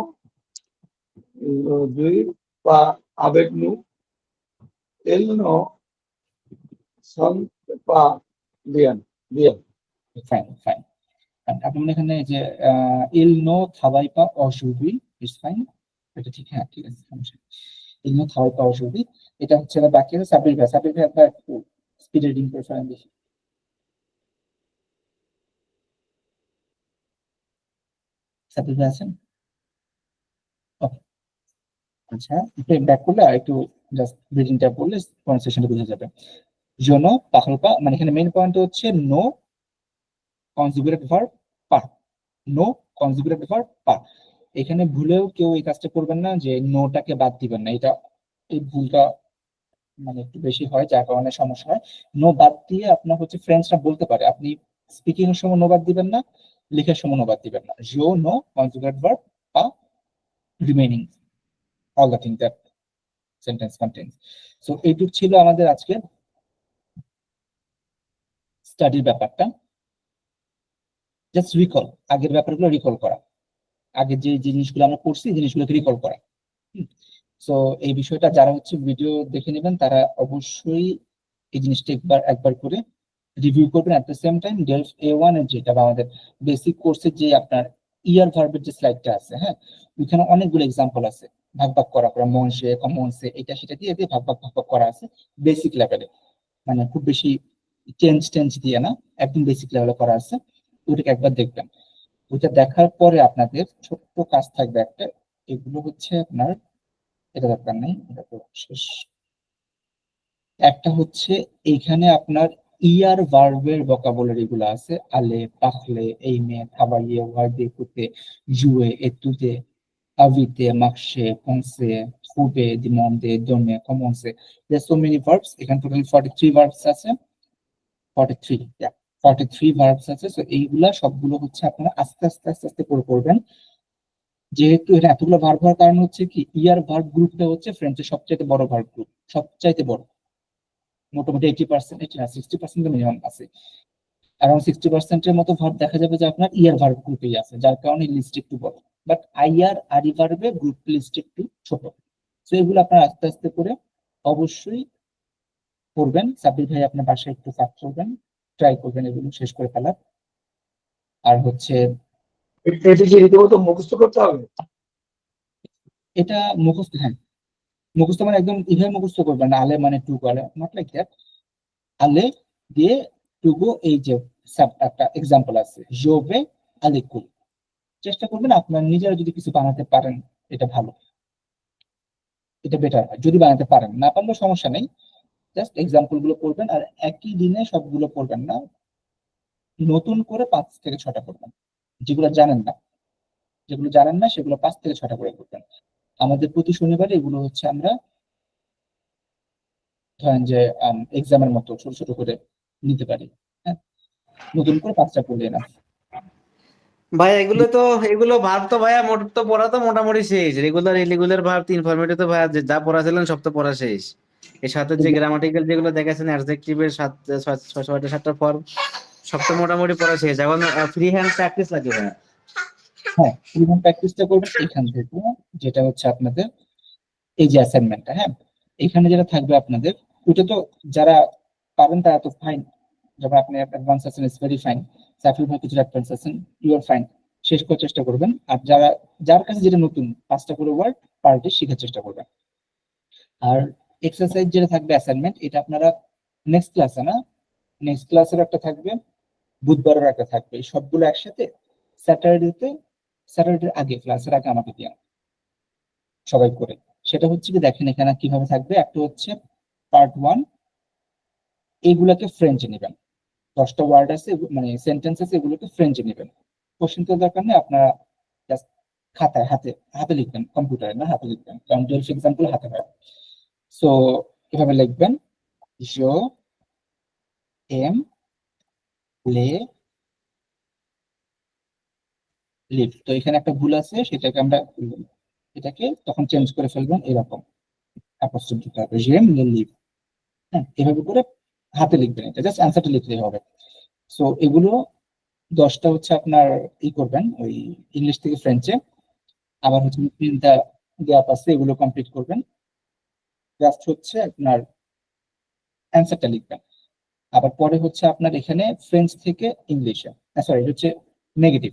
[SPEAKER 6] Dui pa avec nous. Elles ne sont pas bien.
[SPEAKER 1] Fine fine. আপনার এখানে যে ইল no থাবাই পা অসুবি, it's fine, এটা ঠিক, হ্যাঁ ঠিক আছে, সমস্যা নেই। ইল নো থাবাই পা অসুবি, এটা হচ্ছে বাকি আছে সাবির ভাই। সাবির ভাই আপনার একটু স্পিড রিডিং করে ফেলেন দেখি। সাবির ভাই আছেন? আচ্ছা, ব্যাক করলে আর একটু জাস্ট রিডিংটা পড়লে প্রনাউন্সিয়েশনটা বোঝা যাবে। জোনো পাখলপা, মানে এখানে মেইন পয়েন্ট হচ্ছে নো কনজুগেটেড ভার্ব পা, নো কনজুগেটেড ভার্ব পা। এখানে ভুলেও কেউ এই কাজটা করবেন না যে নোটাকে বাদ দিবেন না, এটা এই ভুলটা মানে একটু বেশি হয়, যার কারণে সমস্যা হয়। নো বাদ দিয়ে আপনার হচ্ছে ফ্রেন্ডসরা বলতে পারে, আপনি স্পিকিং এর সময় নো বাদ দিবেন না, লেখার সময় নো বাদ দিবেন না। জো নো কনজুগেটেড ভার্ব পা remaining all the things that sentence contains. So এইটুক ছিল আমাদের আজকে স্টাডির ব্যাপারটা। জাস্ট রিকল, আগের ব্যাপারগুলো রিকল করা, আগের যে জিনিসগুলো আমরা পড়ছি জিনিসগুলোকে রিকল করা। সো এই বিষয়টা যারা হচ্ছে ভিডিও দেখে নেবেন তারা অবশ্যই এই জিনিসটা একবার করে রিভিউ করবেন। At the same time Delft A1 এর যেটা বা আমাদের বেসিক কোর্সের যে আপনার ইয়ার ভার্বের যে স্লাইডটা আছে, হ্যাঁ, ওইখানে অনেকগুলো এক্সাম্পল আছে ভাগ ভাগ করা, মনসে কমনসে, এটা সেটা দিয়ে ভাগ ভাগ করা আছে বেসিক লেভেলে। মানে খুব বেশি চেঞ্জ দিয়ে না, একদম বেসিক লেভেলে করা আছে। ওইটাকে একবার দেখবেন। ওইটা দেখার পরে আপনাদের ছোট্ট কাজ থাকবে একটা, এগুলো হচ্ছে আপনার, এটা দরকার নেই, এটা তো শেষ। একটা হচ্ছে এইখানে আপনার ইয়ার ভার্বের ভোকাবুলারি গুলো আছে, আলে, পাখলে, এইমে, travailler, word écouter, jouer, étudier, inviter, marcher, penser, trouver, demander, donner, commencer. There's so many verbs. এখানে টোটাল 43 verbs আছে, 43, yeah, 43 verbs আছে। সো এইগুলা সবগুলো হচ্ছে আপনারা আস্তে আস্তে আস্তে আস্তে করে করবেন। যেহেতু এটা এতগুলো ভার্ব হওয়ার কারণ হচ্ছে কি, ইয়ার ভার্ব গ্রুপটা হচ্ছে ফ্রেঞ্চের সবচাইতে বড় ভার্ব গ্রুপ, সবচাইতে বড়, মোটামুটি 80%, 60% মিনিমাম আছে। অ্যারাউন্ড 60%-এর মতো ভার্ব দেখা যাবে যে আপনার ইয়ার ভার্ব গ্রুপেই আছে, যার কারণে লিস্ট একটু বড়। বাট আইআর আরি ভার্বে গ্রুপ লিস্ট একটু ছোট। তো এগুলো আপনার আস্তে আস্তে করে অবশ্যই করবেন। সাব্বির ভাই আপনার বাসায় একটু কাজ করবেন, ট্রাই করবেন এগুলো শেষ করে ফেলার। আর হচ্ছে
[SPEAKER 6] এটা কি রীতিমতো মুখস্থ করতে হবে?
[SPEAKER 1] এটা মুখস্থ, হ্যাঁ মুখস্থ মানে একদম ইভে মুখস্থ করবেন না, আলে মানে টু করে, নট লাইক দ্যাট। আলে দিয়ে টুগো, এই যে একটা এক্সাম্পল আছে, জোবে আলেকুল, চেষ্টা করবেন আপনার নিজেরা যদি কিছু বানাতে পারেন এটা ভালো, এটা বেটার হয় যদি বানাতে পারেন। না পারলে সমস্যা নেই, জাস্ট এক্সাম্পল গুলো করবেন। আর একই দিনে সবগুলো করবেন না, নতুন করে 5 থেকে 6টা করবেন। যেগুলো জানেন না, সেগুলো 5 থেকে 6টা করে করবেন। আমাদের প্রতি শনিবারে এগুলো হচ্ছে আমরা ধরেন যে এক্সামের মতো ছোট ছোট করে নিতে পারি। হ্যাঁ, নতুন করে 5টা করলে না।
[SPEAKER 7] ভাই এগুলো ভার্ব তো ভাইয়া মোট তো পড়া তো মোটামুটি শেষ। রেগুলার ইরেগুলার ভার্ব ইনফরমেটিভ তো ভাইয়া যা পড়াছিলেন সব তো পড়া শেষ। এর সাথে যে গ্রামাটিক্যাল যেগুলো দেখাচ্ছেন অ্যাডজেক্টিভের 6টা ফর্ম সব তো মোটামুটি পড়া শেষ। এখন ফ্রি হ্যান্ড প্র্যাকটিস লাগে ভাইয়া।
[SPEAKER 1] হ্যাঁ, কিভাবে প্র্যাকটিসটা করবেন এখান থেকে, যেটা হচ্ছে আপনাদের এই যে অ্যাসাইনমেন্টটা, হ্যাঁ এখানে যেটা থাকবে আপনাদের, ওইটা তো যারা পারেন তারা তো ফাইন, যখন আপনি অ্যাডভান্স আছেন ইজ ভেরি ফাইন, সাফিল ভাই কিছু অ্যাডভান্স আছেন, ইউ আর ফাইন, শেষ করার চেষ্টা করবেন। আর যার কাছে যেটা নতুন 5টা করে ওয়ার্ড পার ডে শেখার চেষ্টা করবেন। আর এক্সারসাইজ যেটা থাকবে অ্যাসাইনমেন্ট, এটা আপনারা নেক্সট ক্লাসে না, নেক্সট ক্লাসের একটা থাকবে, বুধবারের একটা থাকবে, এই সবগুলো একসাথে স্যাটারডের আগে, ক্লাসের আগে আমাকে দিয়ে সবাই করে। সেটা হচ্ছে কি, দেখেন এখানে কিভাবে থাকবে। একটা হচ্ছে পার্ট 1, এইগুলাকে ফ্রেঞ্চে নেবেন, 10টা ওয়ার্ড আছে মানে সেন্টেন্স আছে, এগুলোকে ফ্রেঞ্চে নেবেন। কোশ্চেন তো দরকার নেই, আপনারা জাস্ট খাতায় হাতে হাতে লিখবেন, কম্পিউটারে না, হাতে লিখবেন, কারণ 12 এক্সাম্পল হাতে হয়। সো এভাবে লিখবেন, জো এম লে লিভ। তো এখানে একটা ভুল আছে, সেটাকে আমরা এটাকে তখন চেঞ্জ করে ফেলবেন, এরকম অ্যাপোস্ট্রোফ দিতে হবে, জেম লে লিভ। হ্যাঁ, এভাবে করে হাতে লিখবেন, এটা জাস্ট অ্যান্সারটা লিখলেই হবে। সো এগুলো 10টা হচ্ছে আপনার করবেন ওই ইংলিশ থেকে ফ্রেঞ্চে। আবার হচ্ছে 3টা গ্যাপ আছে, এগুলো কমপ্লিট করবেন। জাস্ট হচ্ছে আপনার অ্যান্সারটা লিখবেন। আবার পরে হচ্ছে আপনার এখানে ফ্রেঞ্চ থেকে ইংলিশে, সরি এটা হচ্ছে নেগেটিভ,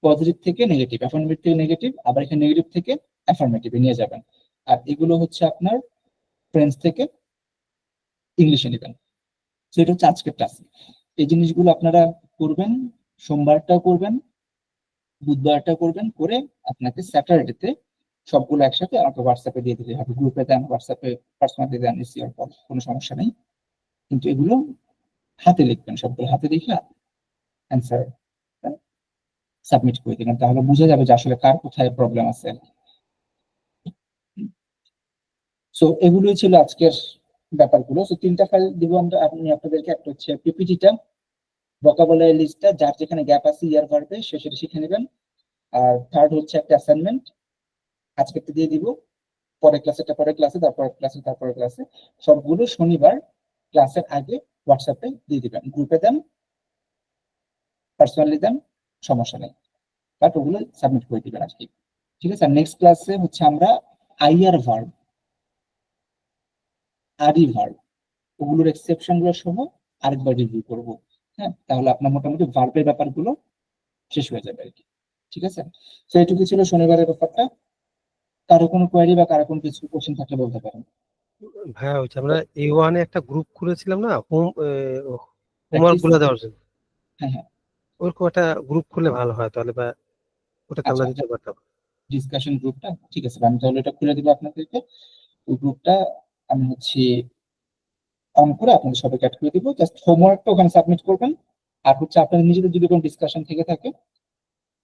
[SPEAKER 1] পজিটিভ থেকে নেগেটিভ, অ্যাফার্মেটিভ থেকে নেগেটিভ, আবার এখানে নেগেটিভ থেকে অ্যাফার্মেটিভে নিয়ে যাবেন। আর এগুলো হচ্ছে আপনার ফ্রেঞ্চ থেকে ইংলিশে নেবেন। তো এটা হচ্ছে আজকের ক্লাস। এই জিনিসগুলো আপনারা করবেন, সোমবারটাও করবেন, বুধবারটা করবেন, করে আপনাকে স্যাটারডেতে সবগুলো একসাথে আমাকে হোয়াটসঅ্যাপে দিয়ে দিতে হবে। গ্রুপে দেন, হোয়াটসঅ্যাপে পার্সোনালি দেন, ইসিওর কোনো সমস্যা নেই। কিন্তু এগুলো হাতে লিখবেন, সবগুলো হাতে লিখে অ্যান্সার সাবমিট করে দিবেন, তাহলে বোঝা যাবে যে আসলে কার কোথায় প্রবলেম আছে। সো এগুলোই ছিল আজকের ব্যাপারগুলো। সো 3টা ফাইল দিব আমরা আপনাদেরকে। একটা হচ্ছে পিপিটিটা, ভোকাবুলারি লিস্টটা, যার যেখানে গ্যাপ আছে ইয়ার ভার্বে সে সেটা শিখে নেবেন। আর থার্ড হচ্ছে একটা অ্যাসাইনমেন্ট, আজকে দিয়ে দিব, পরের ক্লাসে, তারপরে ক্লাসে সবগুলো শনিবার ক্লাসের আগে হোয়াটসঅ্যাপে দিয়ে দিবেন, গ্রুপে দেন, পার্সোনালি দেন, সমস্যা নেই, বাট ওগুলো সাবমিট করে দিবেন আজকে। ঠিক আছে, নেক্সট ক্লাসে হচ্ছে আমরা আইআর ভার্ব, আরি ভার্ব, ওগুলোর এক্সেপশন গুলো সহ আরেকবার রিভিউ করবো। হ্যাঁ, তাহলে আপনার মোটামুটি ভার্বের ব্যাপারগুলো শেষ হয়ে যাবে আর কি। ঠিক আছে, তো এটুকু ছিল শনিবারের ব্যাপারটা। কারো কোনো কোয়ারি বা কারো কোনো কিছু কোশ্চেন থাকলে বলতে পারেন।
[SPEAKER 3] ভাইয়া হচ্ছে আমরা A1 এ একটা গ্রুপ খুলেছিলাম না, হোমওয়ার্ক
[SPEAKER 1] Practice?
[SPEAKER 3] গুলো দেওয়ার জন্য,
[SPEAKER 1] হ্যাঁ হ্যাঁ
[SPEAKER 3] ওরকম একটা গ্রুপ খুললে ভালো হয় তাহলে, বা ওটাতে আমরা
[SPEAKER 1] আচ্ছা
[SPEAKER 3] দিতে পারতাম।
[SPEAKER 1] ডিসকাশন গ্রুপটা ঠিক আছে, আমি তাহলে এটা খুলে দিব আপনাদেরকে। ওই গ্রুপটা আমি হচ্ছে অন করে আপনাদের সবাইকে অ্যাড করে দিব, জাস্ট হোমওয়ার্কটা ওখানে সাবমিট করবেন। আর হচ্ছে আপনাদের নিজেদের যদি কোনো ডিসকাশন থেকে থাকে,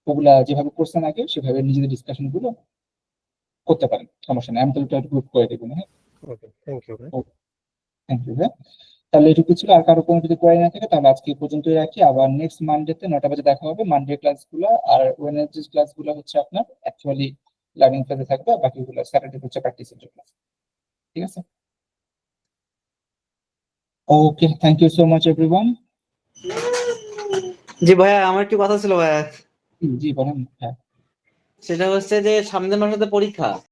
[SPEAKER 1] ওগুলা যেভাবে করছেন আগে সেভাবে নিজেদের ডিসকাশন গুলো করতে পারেন, সমস্যা নেই, আমি তাহলে একটা গ্রুপ করে দেবো। হ্যাঁ,
[SPEAKER 3] ওকে, থ্যাংক ইউ ভাই।
[SPEAKER 1] থ্যাংক ইউ ভাই। তাহলে এটুকু ছিল, আর কারো কোনো যদি কোয়ারি না থাকে তাহলে আজকে এই পর্যন্তই রাখি। আবার নেক্সট মানডেতে 9টা বাজে দেখা হবে। মানডে ক্লাসগুলো আর ওয়েডনেসডে ক্লাসগুলো হচ্ছে আপনার অ্যাকচুয়ালি লার্নিং ফেজে থাকবে, আর বাকিগুলো স্যাটারডে হচ্ছে প্র্যাকটিসের জন্য। ঠিক আছে, okay, thank you so much everyone.
[SPEAKER 7] জি ভাইয়া, আমার একটু কথা ছিল ভাইয়া,
[SPEAKER 1] জি বলেন। হ্যাঁ,
[SPEAKER 7] সেটা হচ্ছে যে সামনের মাসে তো পরীক্ষা,